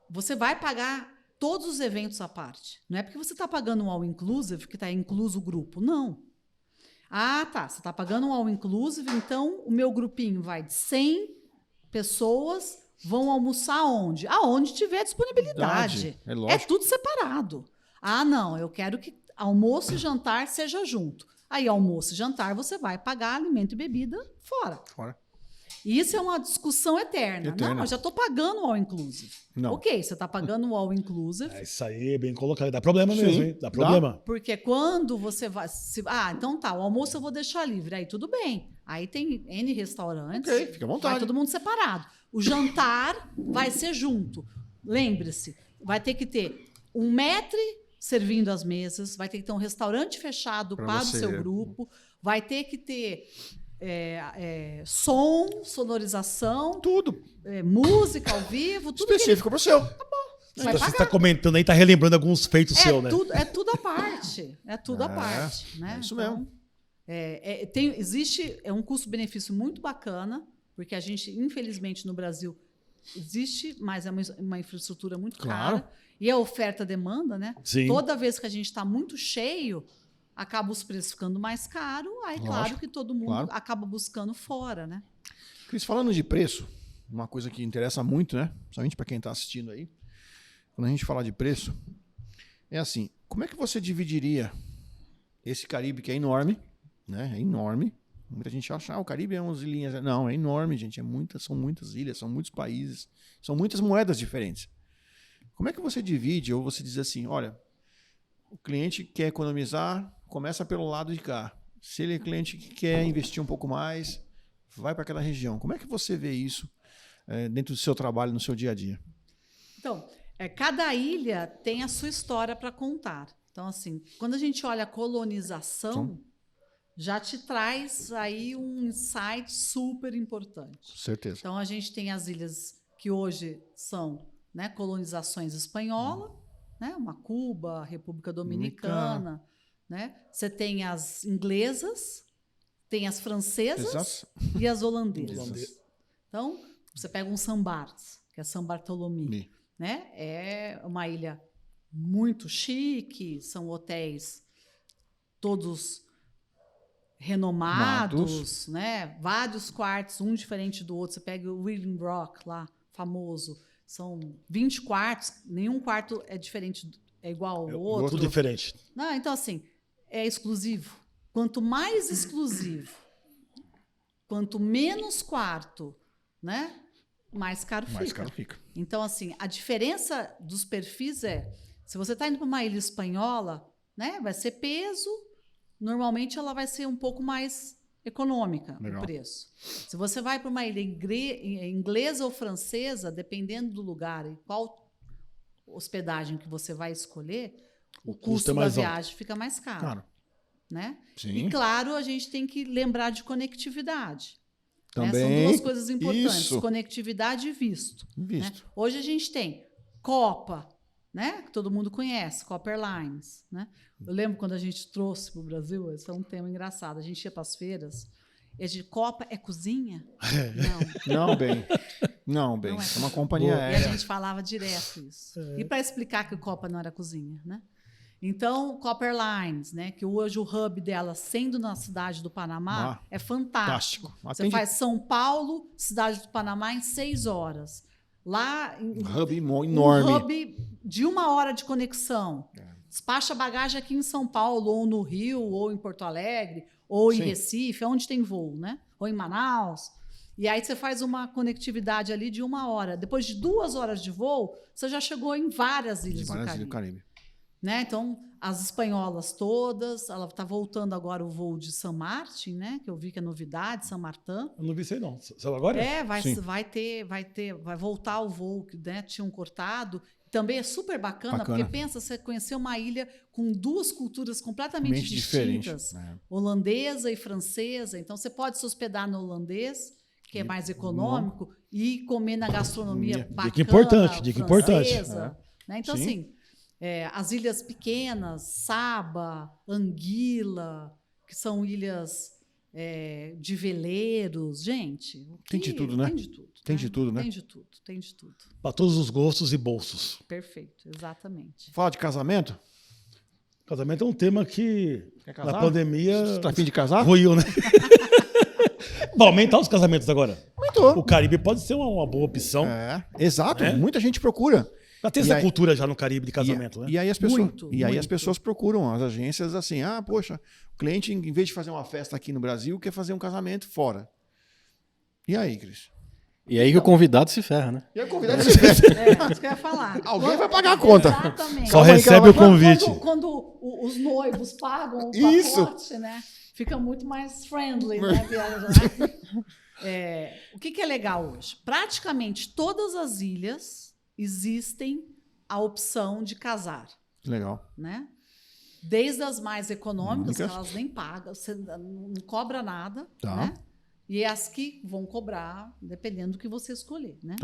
Você vai pagar todos os eventos à parte. Não é porque você está pagando um all-inclusive que está incluso o grupo. Não. Ah, tá. Você está pagando um all-inclusive, então o meu grupinho vai de 100 pessoas, vão almoçar onde? Aonde tiver disponibilidade. É lógico. É tudo separado. Ah, não. Eu quero que almoço e jantar seja junto. Aí, almoço e jantar, você vai pagar alimento e bebida fora. E isso é uma discussão eterna. Não, eu já estou pagando o all-inclusive. Ok, você está pagando o all-inclusive. Isso aí é bem colocado. Dá problema mesmo, hein? Dá problema. Porque quando você vai... então tá, o almoço eu vou deixar livre. Aí tudo bem. Aí tem N restaurantes. Ok, fica à vontade. Vai todo mundo separado. O jantar vai ser junto. Lembre-se, vai ter que ter um maître servindo as mesas, vai ter que ter um restaurante fechado para o seu grupo, vai ter que ter... som, sonorização, tudo, música ao vivo, tudo específico para o seu. Tá bom. Você está comentando aí, está relembrando alguns feitos seus, né? É tudo à parte. É tudo à parte. Né? É isso mesmo. Existe um custo-benefício muito bacana, porque a gente, infelizmente, no Brasil, existe, mas é uma infraestrutura muito cara. E a oferta-demanda, né? Sim. Toda vez que a gente está muito cheio, acaba os preços ficando mais caros, aí claro que todo mundo acaba buscando fora, né? Cris, falando de preço, uma coisa que interessa muito, né? Principalmente para quem está assistindo aí, quando a gente fala de preço, é assim, como é que você dividiria esse Caribe que é enorme, né? É enorme. Muita gente acha, o Caribe é 11 ilhas. Não, é enorme, gente. São muitas ilhas, são muitos países, são muitas moedas diferentes. Como é que você divide, ou você diz assim, olha, o cliente quer economizar, começa pelo lado de cá. Se ele é cliente que quer investir um pouco mais, vai para aquela região. Como é que você vê isso dentro do seu trabalho, no seu dia a dia? Então, cada ilha tem a sua história para contar. Então, assim, quando a gente olha a colonização, já te traz aí um insight super importante. Com certeza. Então, a gente tem as ilhas que hoje são, né, colonizações espanholas, né, uma Cuba, República Dominicana, né? Você tem as inglesas, tem as francesas e as holandesas. Então, você pega um São Barts, que é São Bartolomé, né? É uma ilha muito chique, são hotéis todos renomados, né? Vários quartos, um diferente do outro. Você pega o William Rock lá, famoso, são 20 quartos, nenhum quarto é diferente, é igual ao outro. Tudo diferente. Não, então, assim, é exclusivo. Quanto mais exclusivo, quanto menos quarto, né? Mais caro fica. Então, assim, a diferença dos perfis se você está indo para uma ilha espanhola, né? Vai ser peso, normalmente ela vai ser um pouco mais econômica o preço. Se você vai para uma ilha inglesa ou francesa, dependendo do lugar e qual hospedagem que você vai escolher, o custo da viagem fica mais caro. Né? E, claro, a gente tem que lembrar de conectividade. Também. Né? São duas coisas importantes, conectividade e visto. Né? Hoje a gente tem Copa, né? Que todo mundo conhece, Copa Airlines. Né? Eu lembro quando a gente trouxe para o Brasil, esse é um tema engraçado, a gente ia para as feiras, e a gente, Copa é cozinha? Não, bem. É uma companhia aérea. E a gente falava direto isso. E para explicar que o Copa não era cozinha, né? Então, Copa Airlines, né, que hoje o hub dela, sendo na cidade do Panamá, é fantástico. Você faz São Paulo, cidade do Panamá, em 6 horas. Lá, Um hub enorme. um hub de 1 hora de conexão. Despacha bagagem aqui em São Paulo, ou no Rio, ou em Porto Alegre, ou em Sim. Recife, onde tem voo, né? Ou em Manaus. E aí você faz uma conectividade ali de 1 hora. Depois de 2 horas de voo, você já chegou em várias ilhas do Caribe. Né? Então, as espanholas todas, ela está voltando agora o voo de San Martín, né? Que eu vi que é novidade, San Martín. Eu não vi isso aí, não. Saiu agora? Vai voltar o voo que, né, tinham cortado. Também é super bacana, porque pensa, você conhecer uma ilha com 2 culturas completamente distintas, holandesa e francesa. Então, você pode se hospedar no holandês, que é mais econômico, e comer na gastronomia bacana, Dica importante. Né? Então, assim, as ilhas pequenas, Saba, Anguila, que são ilhas de veleiros, gente. Tem de tudo, né? Tem de tudo. Tem de tudo, né? Tem de tudo. Para todos os gostos e bolsos. Perfeito, exatamente. Fala de casamento? Casamento é um tema que, na pandemia, Você tá a fim de casar? ruiu, né? Vai aumentar os casamentos agora. Aumentou. O Caribe pode ser uma boa opção. Exato. Né? Muita gente procura. Já tem essa cultura já no Caribe de casamento, né? E aí as pessoas procuram as agências assim, poxa, o cliente, em vez de fazer uma festa aqui no Brasil, quer fazer um casamento fora. E aí, Cris? E aí que o convidado se ferra, né? E a convidada se ferra. Isso que eu ia falar. Alguém vai pagar a conta. Exatamente. Só recebe o convite. Quando os noivos pagam o pacote, né? Fica muito mais friendly, né? Viajar. O que é legal hoje? Praticamente todas as ilhas existem a opção de casar. Legal. Né? Desde as mais econômicas, que elas nem pagam, você não cobra nada, né? E as que vão cobrar, dependendo do que você escolher, né?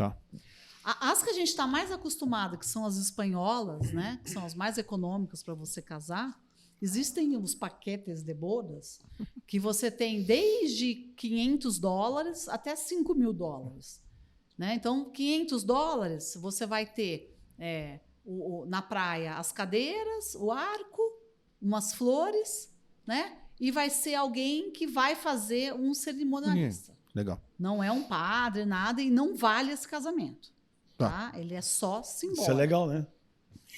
As que a gente está mais acostumado, que são as espanholas, né? Que são as mais econômicas para você casar, existem os paquetes de bodas que você tem desde $500 até $5.000. Né? Então, $500 você vai ter na praia as cadeiras, o arco, umas flores, né? E vai ser alguém que vai fazer um cerimonialista. Legal. Não é um padre, nada, e não vale esse casamento. Tá? Ele é só simbólico. Isso é legal, né?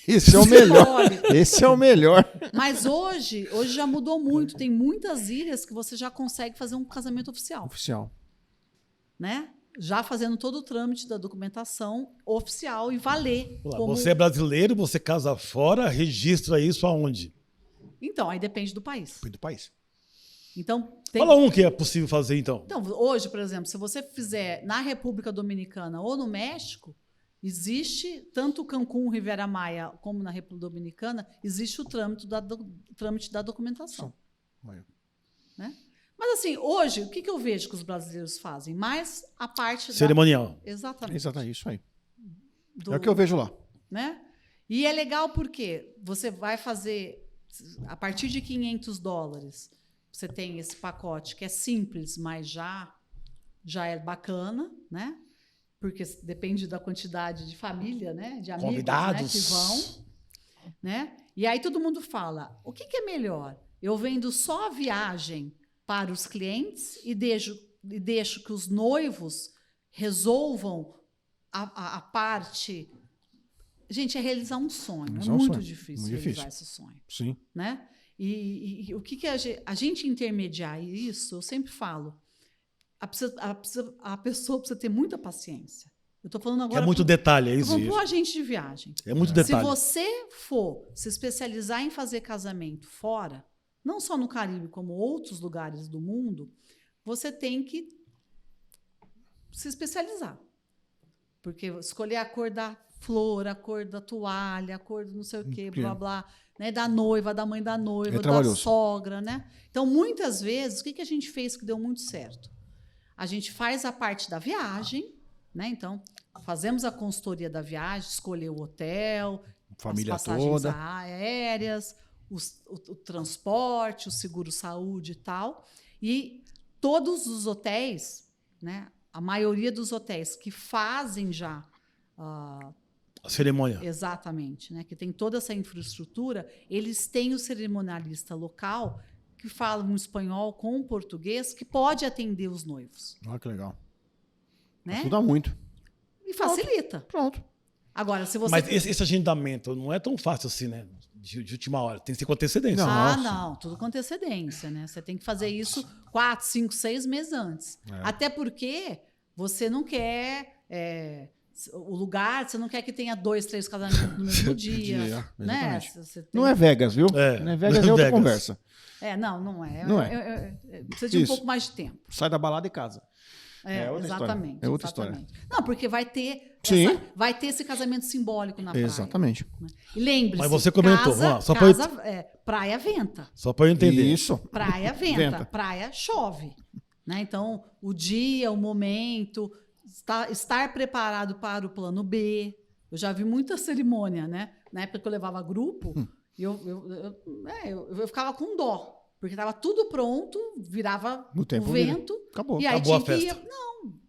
Esse é o melhor. Esse é o melhor. Mas hoje já mudou muito. Tem muitas ilhas que você já consegue fazer um casamento oficial. Né? Já fazendo todo o trâmite da documentação oficial e valer. Você é brasileiro, você casa fora, registra isso aonde? Então, aí depende do país. Depende do país. Então, fala um que é possível fazer, então. Então, hoje, por exemplo, se você fizer na República Dominicana ou no México, existe, tanto Cancún, Riviera Maya, como na República Dominicana, existe o trâmite da documentação. Né? Mas, assim, hoje, o que eu vejo que os brasileiros fazem? Mais a parte cerimonial. Exatamente. Exatamente, isso aí. É o que eu vejo lá. Né? E é legal porque você vai fazer, a partir de $500, você tem esse pacote que é simples, mas já é bacana, né? Porque depende da quantidade de família, né? De amigos, convidados, né? Que vão. Né? E aí todo mundo fala, o que é melhor? Eu vendo só a viagem para os clientes e deixo que os noivos resolvam a parte... Gente, é realizar um sonho. É muito difícil realizar esse sonho. Sim. Né? E o que a gente intermediar isso, eu sempre falo, a pessoa precisa ter muita paciência. Eu estou falando agora... É muito detalhe, é isso. Vamos para o agente de viagem. É muito detalhe. Se você for se especializar em fazer casamento fora, não só no Caribe, como outros lugares do mundo, você tem que se especializar. Porque escolher a cor da flor, a cor da toalha, a cor do não sei o quê, blá, blá, né? Da noiva, da mãe da noiva, da sogra, né? Então, muitas vezes, o que a gente fez que deu muito certo? A gente faz a parte da viagem, né? Então, fazemos a consultoria da viagem, escolher o hotel, família as passagens toda, aéreas, o transporte, o seguro-saúde e tal. E todos os hotéis, né? A maioria dos hotéis que fazem já a cerimônia. Exatamente, né? Que tem toda essa infraestrutura, eles têm o cerimonialista local que fala um espanhol com um português que pode atender os noivos. Olha que legal. Né? Ajuda muito. E facilita. Pronto. Agora, se você... Mas esse agendamento não é tão fácil assim, né? De última hora. Tem que ser com antecedência. Não, tudo com antecedência, né? Você tem que fazer isso 4, 5, 6 meses antes. Até porque você não quer o lugar, você não quer que tenha 2, 3 casamentos no mesmo dia. Né? Não é Vegas, viu? Não é Vegas, é outra conversa. Não é. Não é. Precisa de um pouco mais de tempo. Sai da balada e casa. Outra exatamente. História. É outra história. Não, porque vai ter esse casamento simbólico na praia. Exatamente. Né? E lembre-se, mas você comentou, praia venta. Só para eu entender. Isso. Praia venta. Praia chove. Né? Então, o dia, o momento, estar preparado para o plano B. Eu já vi muita cerimônia, né? Na época que eu levava grupo, eu ficava com dó. Porque estava tudo pronto, virava no tempo o vento. Acabou. E aí acabou tinha a que festa.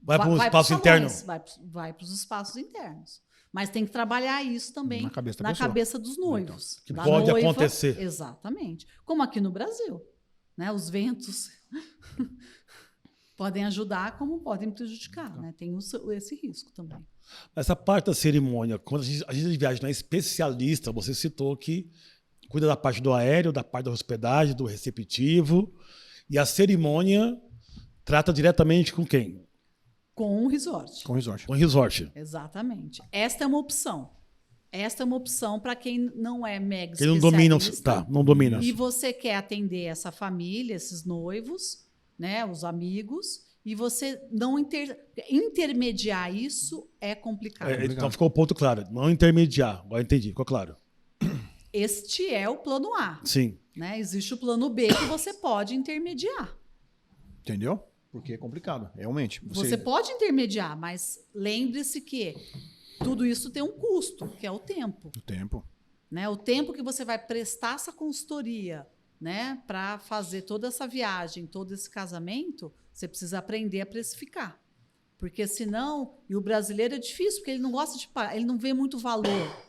vai para o espaço interno. Vai para os espaços internos. Mas tem que trabalhar isso também na cabeça dos noivos. Que pode acontecer. Exatamente. Como aqui no Brasil. Né? Os ventos podem ajudar, como podem prejudicar. Né? Tem esse risco também. Essa parte da cerimônia, quando a gente viaja na especialista, você citou que cuida da parte do aéreo, da parte da hospedagem, do receptivo. E a cerimônia trata diretamente com quem? Com o resort. Com o resort. Com o resort. Exatamente. Esta é uma opção. Esta é uma opção para quem não é mega Quem especialista. não domina. E você quer atender essa família, esses noivos, né, os amigos, e você não intermediar isso é complicado. Então ficou o ponto claro. Não intermediar. Agora entendi, ficou claro. Este é o plano A. Sim. Né? Existe o plano B que você pode intermediar. Entendeu? Porque é complicado, realmente. Você pode intermediar, mas lembre-se que tudo isso tem um custo, que é o tempo. O tempo. Né? O tempo que você vai prestar essa consultoria, né, para fazer toda essa viagem, todo esse casamento, você precisa aprender a precificar. Porque senão, e o brasileiro é difícil, porque ele não gosta de parar, ele não vê muito valor.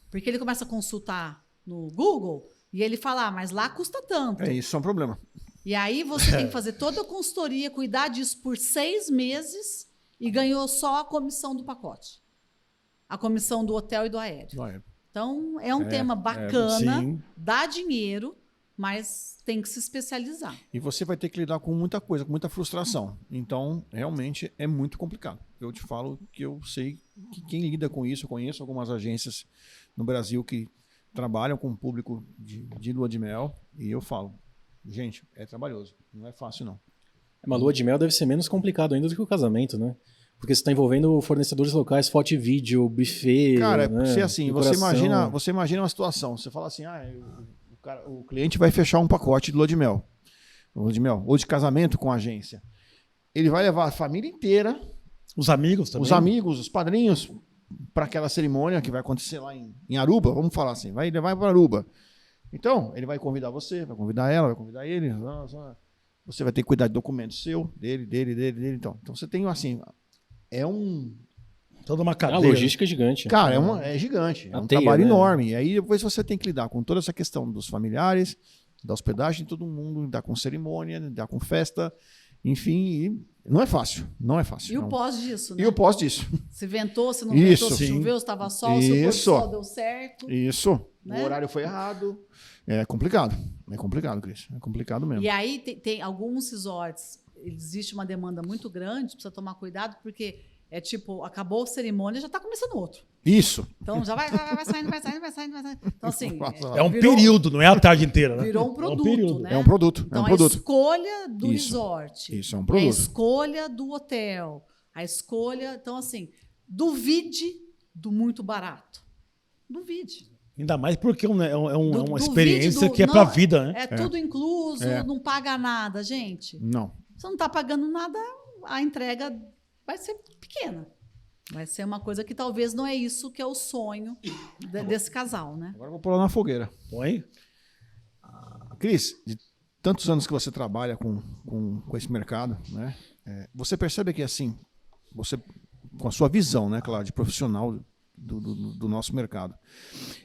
Porque ele começa a consultar no Google e ele fala, mas lá custa tanto. Isso é um problema. E aí você tem que fazer toda a consultoria, cuidar disso por 6 meses e ganhou só a comissão do pacote. A comissão do hotel e do aéreo. Então, é um tema bacana, dá dinheiro, mas tem que se especializar. E você vai ter que lidar com muita coisa, com muita frustração. Então, realmente é muito complicado. Eu te falo que eu sei que quem lida com isso, eu conheço algumas agências no Brasil que trabalham com o público de lua de mel, e eu falo, gente, é trabalhoso, não é fácil não. Uma lua de mel deve ser menos complicado ainda do que o casamento, né? Porque você está envolvendo fornecedores locais, foto e vídeo, buffet. Cara, né? você assim, você imagina uma situação, você fala assim, o cliente vai fechar um pacote de lua de mel, ou de casamento com a agência. Ele vai levar a família inteira, os amigos também. Os amigos, os padrinhos, para aquela cerimônia que vai acontecer lá em Aruba, vamos falar assim, vai levar para Aruba. Então, ele vai convidar você, vai convidar ela, vai convidar ele. Você vai ter que cuidar de documentos seu, dele. Então você tem assim, toda uma cadeia. A logística é gigante. Cara, é gigante, é um trabalho enorme. E aí depois você tem que lidar com toda essa questão dos familiares, da hospedagem de todo mundo, lidar com cerimônia, lidar com festa, enfim, não é fácil, não é fácil. E o pós disso, né? E o pós disso. Se ventou, se não ventou, se choveu, se estava sol, se o pôr do sol deu certo. Isso, né? O horário foi errado. É complicado, Cris, é complicado mesmo. E aí tem alguns resorts, existe uma demanda muito grande, precisa tomar cuidado, porque é tipo, acabou a cerimônia, já está começando outro. Isso. Então já vai saindo. Então assim... É um período, não é a tarde inteira, né? Virou um produto, né? É um produto. Então a escolha do resort. Isso é um produto. A escolha do hotel. A escolha... Então assim, duvide do muito barato. Duvide. Ainda mais porque é uma experiência que é para a vida, né? É tudo incluso, não paga nada, gente. Não. Você não está pagando nada, a entrega vai ser pequena. Vai ser uma coisa que talvez não é isso que é o sonho desse casal, né? Agora eu vou pular na fogueira. Põe. Cris, de tantos anos que você trabalha com esse mercado, né? Você percebe que assim, você, com a sua visão, né, claro, de profissional do nosso mercado,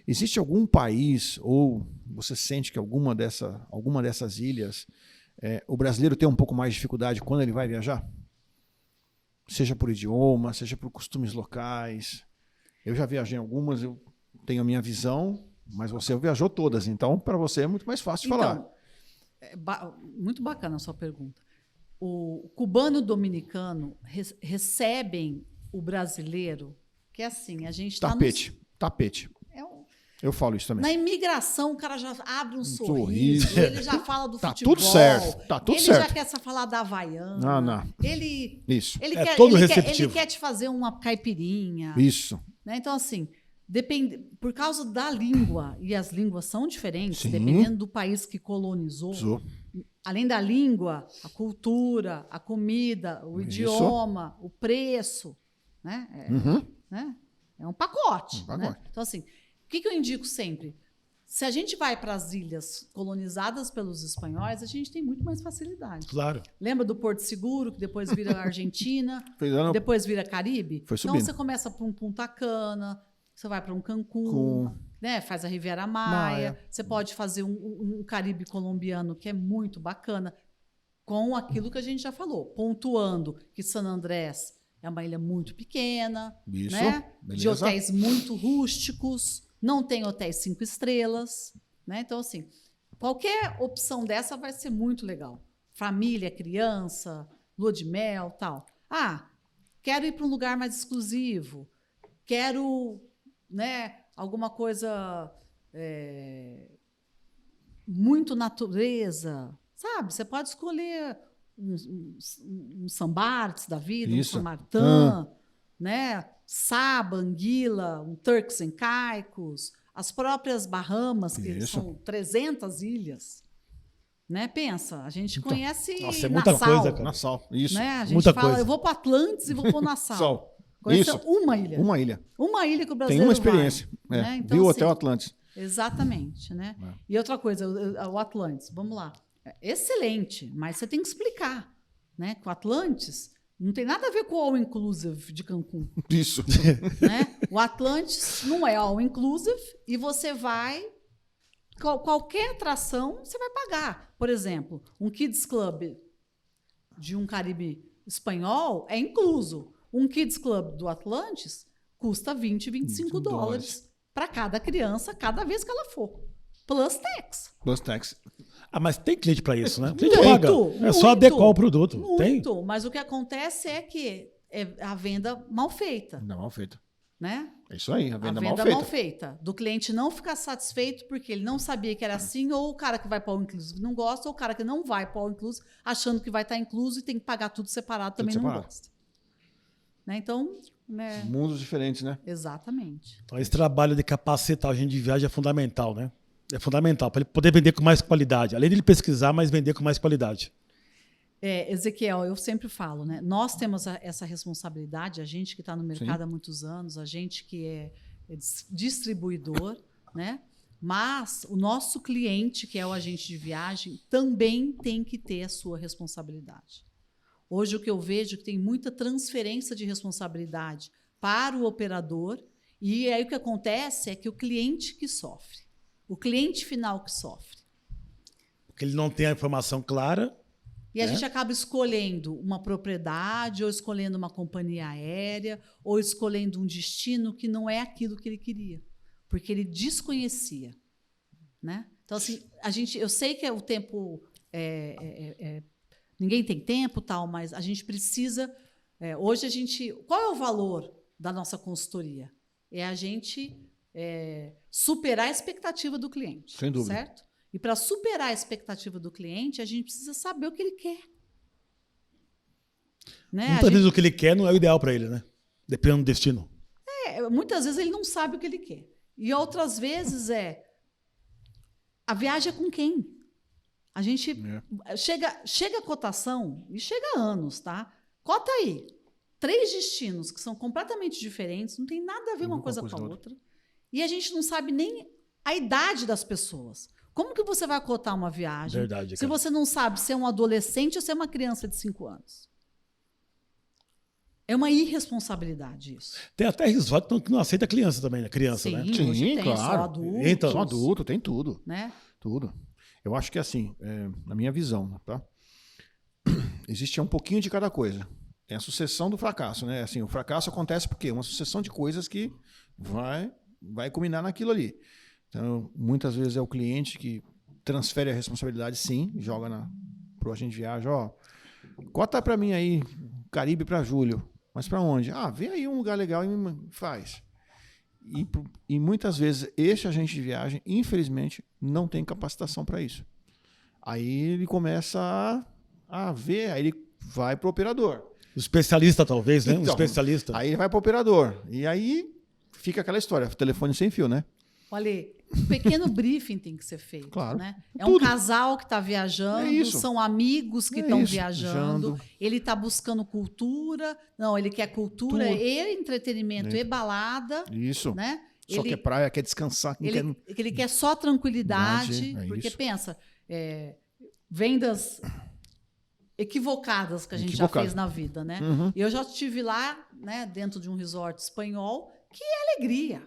existe algum país, ou você sente que alguma dessas ilhas, o brasileiro tem um pouco mais de dificuldade quando ele vai viajar? seja por idioma, seja por costumes locais. Eu já viajei em algumas, eu tenho a minha visão, mas você viajou todas, então para você é muito mais fácil de falar. Muito bacana a sua pergunta. O cubano e o dominicano recebem o brasileiro, que é assim, a gente está Tapete. Eu falo isso também. Na imigração, o cara já abre um sorriso, ele já fala do Tá futebol. tudo certo, tá tudo certo. Ele já quer falar da Havaiana. Não. Isso. Ele todo ele receptivo. quer te fazer uma caipirinha. Isso. Né? Então, assim, por causa da língua, e as línguas são diferentes, Sim. dependendo do país que colonizou. Isso. Além da língua, a cultura, a comida, o idioma, o preço. Né? É um pacote. Né? Então, assim, o que eu indico sempre? Se a gente vai para as ilhas colonizadas pelos espanhóis, a gente tem muito mais facilidade. Claro. Lembra do Porto Seguro, que depois vira Argentina, depois vira Caribe? Foi então você começa para um Punta Cana, você vai para um Cancún, né? Faz a Riviera Maia. Você pode fazer um Caribe colombiano, que é muito bacana, com aquilo que a gente já falou, pontuando que San Andrés é uma ilha muito pequena, isso, né? Beleza. De hotéis muito rústicos, não tem hotéis 5 estrelas, né? Então, assim, qualquer opção dessa vai ser muito legal. Família, criança, lua de mel, tal. Ah, quero ir para um lugar mais exclusivo, quero, né, alguma coisa muito natureza, sabe? Você pode escolher um Sambarts da vida, um Samartã, né? Saba, Anguila, um Turks and Caicos, as próprias Bahamas, que são 300 ilhas. Né? Pensa, a gente conhece Nossa, é muita coisa, cara. Nassau, isso. Né? A gente muita fala, coisa. eu vou para Atlantis e vou para o Nassau. Isso. Uma ilha. Uma ilha. Uma ilha que o Brasil tem uma experiência. vai, né? Então, viu o assim, Hotel Atlantis. Exatamente. Né? E outra coisa, o Atlantis, vamos lá. É excelente, mas você tem que explicar. Né? Que o Atlantis não tem nada a ver com o all-inclusive de Cancún. Isso. Né? O Atlantis não é all-inclusive e você vai... Qualquer atração você vai pagar. Por exemplo, um Kids Club de um Caribe espanhol é incluso. Um Kids Club do Atlantis custa 20, 25 dólares para cada criança, cada vez que ela for. Plus tax. Plus tax. Ah, mas tem cliente para isso, né? O cliente paga. É só adequar o produto. Muito, tem? mas o que acontece é que é a venda mal feita. Não, mal feita. Né? É isso aí, a venda mal feita. Do cliente não ficar satisfeito porque ele não sabia que era assim, ou o cara que vai para o inclusive não gosta, ou o cara que não vai para o inclusive achando que vai estar incluso e tem que pagar tudo separado também não gosta. Né? Então, né? Mundos diferentes, né? Exatamente. Então, esse trabalho de capacitar a gente de viagem é fundamental, né? É fundamental para ele poder vender com mais qualidade. Além de ele pesquisar, mas vender com mais qualidade. Ezequiel, eu sempre falo, né? Nós temos essa responsabilidade, a gente que está no mercado há muitos anos, a gente que é distribuidor, né? Mas o nosso cliente, que é o agente de viagem, também tem que ter a sua responsabilidade. Hoje o que eu vejo é que tem muita transferência de responsabilidade para o operador, e aí o que acontece é que o cliente que sofre, o cliente final que sofre. Porque ele não tem a informação clara. E a gente acaba escolhendo uma propriedade, ou escolhendo uma companhia aérea, ou escolhendo um destino que não é aquilo que ele queria, porque ele desconhecia. Né? Então, assim, eu sei que o tempo... ninguém tem tempo, tal, mas a gente precisa... hoje, qual é o valor da nossa consultoria? É a gente superar a expectativa do cliente. Sem dúvida. Certo? E para superar a expectativa do cliente, a gente precisa saber o que ele quer. Né? Muitas vezes o que ele quer não é o ideal para ele, né? Dependendo do destino. Muitas vezes ele não sabe o que ele quer. E outras vezes a viagem é com quem? A gente chega a cotação, e chega a anos, tá? Cota aí. 3 destinos que são completamente diferentes, não tem nada a ver uma coisa com a outra. E a gente não sabe nem a idade das pessoas. Como que você vai cotar uma viagem se você não sabe se é um adolescente ou se é uma criança de 5 anos? É uma irresponsabilidade isso. Tem até resort que não aceita criança também, né? Criança, sim, né? Sim, claro. Só adulto. Então, só adulto, tem tudo. Né? Tudo. Eu acho que assim, na minha visão, tá? Existe um pouquinho de cada coisa. é a sucessão do fracasso, né? Assim, o fracasso acontece porque uma sucessão de coisas que vai culminar naquilo ali. Então, muitas vezes é o cliente que transfere a responsabilidade, sim, joga pro agente de viagem, ó, cota para mim aí, Caribe para julho. Mas para onde? Vê aí um lugar legal e me faz. E muitas vezes este agente de viagem, infelizmente, não tem capacitação para isso. Aí ele começa a ver, aí ele vai pro operador. O especialista, talvez, né? Então, Um especialista. Aí ele vai pro operador. E aí fica aquela história, telefone sem fio, né? Olha, um pequeno briefing tem que ser feito. Claro. Né? É Tudo. um casal que está viajando, são amigos que estão viajando, ele está buscando cultura, não, ele quer cultura e entretenimento e balada. Isso. Né? Só quer praia, quer descansar. Ele quer só tranquilidade, porque isso. pensa, vendas equivocadas que a gente já fez na vida. Né? Uhum. Eu já estive lá, né, dentro de um resort espanhol, que é alegria.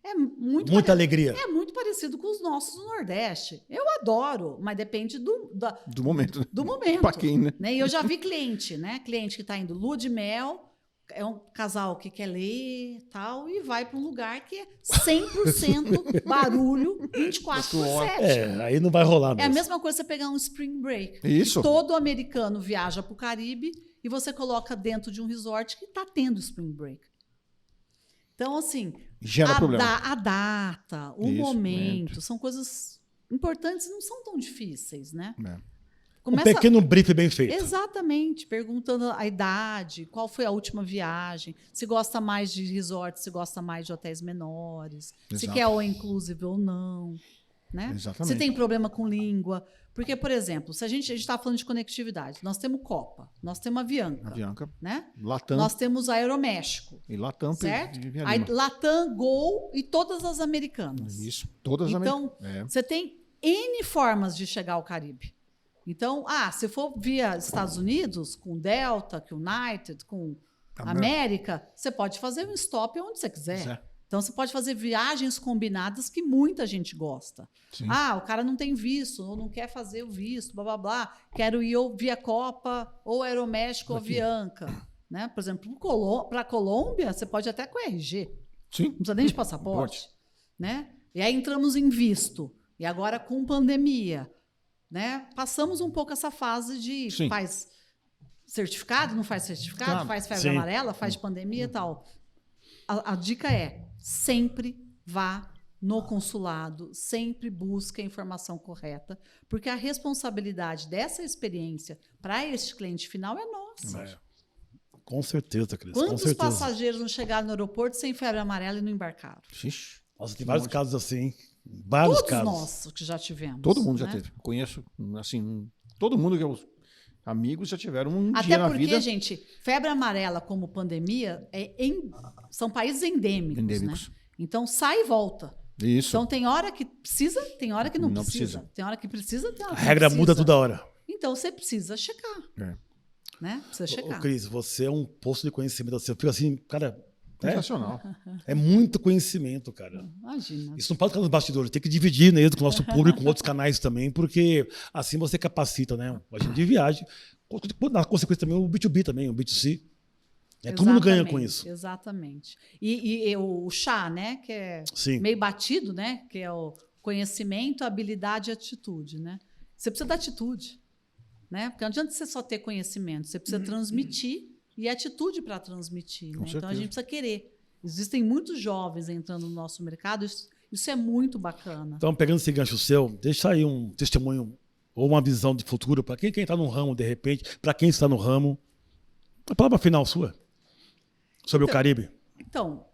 É muita alegria. É muito parecido com os nossos do Nordeste. Eu adoro, mas depende do momento. Do momento. Para quem, né? E eu já vi cliente, né? Cliente que está indo lua de mel, é um casal que quer ler tal, e vai para um lugar que é 100% barulho 24/7. Aí não vai rolar mesmo. É a mesma coisa você pegar um spring break. Isso. Todo americano viaja para o Caribe e você coloca dentro de um resort que está tendo spring break. Então, assim, a data, o momento, são coisas importantes e não são tão difíceis, né? Um pequeno brief bem feito. Exatamente, perguntando a idade, qual foi a última viagem, se gosta mais de resort, se gosta mais de hotéis menores, se quer all inclusive ou não. Né? Se tem problema com língua. Porque, por exemplo, se a gente está falando de conectividade, nós temos Copa, nós temos Avianca, né? Latam. Nós temos a Aeroméxico. E Latam, certo? Latam, Gol e todas as americanas. Isso, todas as americanas. Então, você tem N formas de chegar ao Caribe. Então, se for via Estados Unidos, com Delta, com United, com América, você pode fazer um stop onde você quiser. Então, você pode fazer viagens combinadas que muita gente gosta. Sim. O cara não tem visto, ou não quer fazer o visto, blá, blá, blá. Quero ir ou via Copa, ou Aeroméxico, ou Avianca. Né? Por exemplo, para a Colômbia, você pode até com RG. Sim. Não precisa nem de passaporte. Né? E aí entramos em visto. E agora, com pandemia, né? Passamos um pouco essa fase de faz certificado, não faz certificado, faz febre amarela, faz de pandemia e tal. A dica é: sempre vá no consulado, sempre busque a informação correta, porque a responsabilidade dessa experiência para este cliente final é nossa. Com certeza, Cris. Quantos passageiros não chegaram no aeroporto sem febre amarela e não embarcaram? Nossa, tem vários casos assim. Vários casos. Todos nós que já tivemos. Todo mundo já teve. Conheço, assim, todo mundo que eu... Amigos já tiveram um dia na vida. Até porque, gente, febre amarela como pandemia são países endêmicos. Né? Então, sai e volta. Isso. Então, tem hora que precisa, tem hora que não precisa. Tem hora que precisa, tem hora que a regra muda toda hora. Então, você precisa checar. Né? Precisa checar. Cris, você é um poço de conhecimento. Você fica assim, cara... Sensacional. É muito conhecimento, cara. Imagina. Isso não pode ficar nos bastidores, tem que dividir com o nosso público, com outros canais também, porque assim você capacita, né? A gente de viagem, na consequência também o B2B também, o B2C. Todo mundo ganha com isso. Exatamente. E o chá, né? Que é meio batido, né? Que é o conhecimento, habilidade e atitude, né? Você precisa da atitude, né? Porque não adianta você só ter conhecimento, você precisa transmitir. E atitude para transmitir. Né? Então, a gente precisa querer. Existem muitos jovens entrando no nosso mercado, isso é muito bacana. Então, pegando esse gancho seu, deixa aí um testemunho ou uma visão de futuro para quem está no ramo, de repente, para quem está no ramo. A palavra final sua, sobre o Caribe. Então,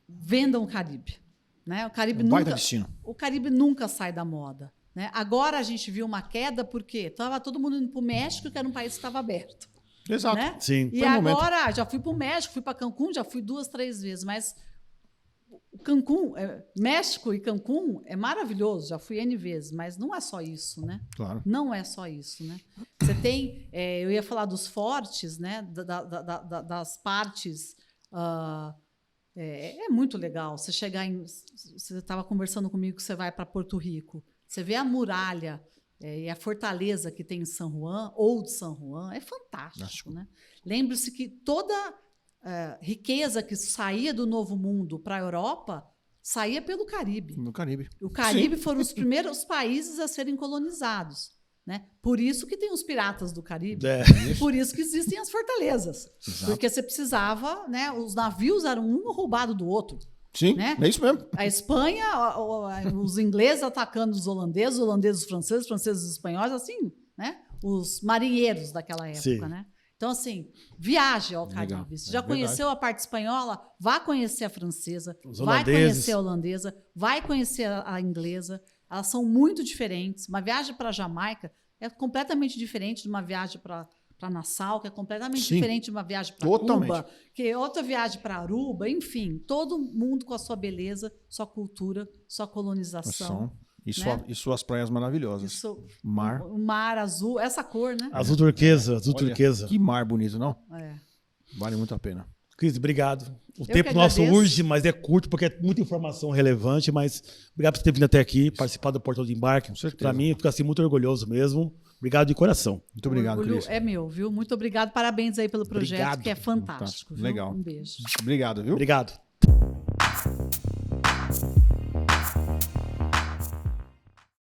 vendam o Caribe. Né? O Caribe nunca sai da moda. Né? Agora a gente viu uma queda porque estava todo mundo indo para o México, que era um país que estava aberto. Exato. Né? Sim. E agora, já fui para o México, fui para Cancún, já fui 2, 3 vezes, mas o Cancún, México e Cancún é maravilhoso, já fui N vezes, mas não é só isso, né? Claro. Não é só isso, né? Você tem, eu ia falar dos fortes, né? Das partes, é muito legal. Você estava conversando comigo que você vai para Porto Rico, você vê a muralha e a fortaleza que tem em San Juan, ou de San Juan, é fantástico. Né? Lembre-se que toda riqueza que saía do Novo Mundo para a Europa saía pelo Caribe. No Caribe. O Caribe foram os primeiros países a serem colonizados. Né? Por isso que tem os piratas do Caribe. E por isso que existem as fortalezas. Exato. Porque você precisava, né? Os navios eram um roubado do outro. Sim, né? É isso mesmo. A Espanha, os ingleses atacando os holandeses os franceses os espanhóis, assim, né? Os marinheiros daquela época, Sim. né? Então, assim, viaje ao Caribe. Legal. Se já Verdade. conheceu a parte espanhola, vá conhecer a francesa, Os vai holandeses. conhecer a holandesa, vai conhecer a inglesa. Elas são muito diferentes. Uma viagem para a Jamaica é completamente diferente de uma viagem para Nassau, que é completamente Sim. diferente de uma viagem para Totalmente. Cuba, que é outra viagem para Aruba, enfim, todo mundo com a sua beleza, sua cultura, sua colonização. E suas praias maravilhosas. Isso, Mar. o mar azul, essa cor, né? Azul turquesa, azul Olha, turquesa. Que mar bonito, não? É. Vale muito a pena. Cris, obrigado. O Eu tempo que nosso agradeço. urge, mas é curto, porque é muita informação relevante, mas obrigado por ter vindo até aqui, participar do Portal de Embarque. certeza. Para mim, eu fico assim muito orgulhoso mesmo. Obrigado de coração. Muito obrigado, O orgulho Cris. é meu, viu? Muito obrigado, parabéns aí pelo projeto, Obrigado. que é fantástico. Viu? Legal. Um beijo. Obrigado, viu? Obrigado.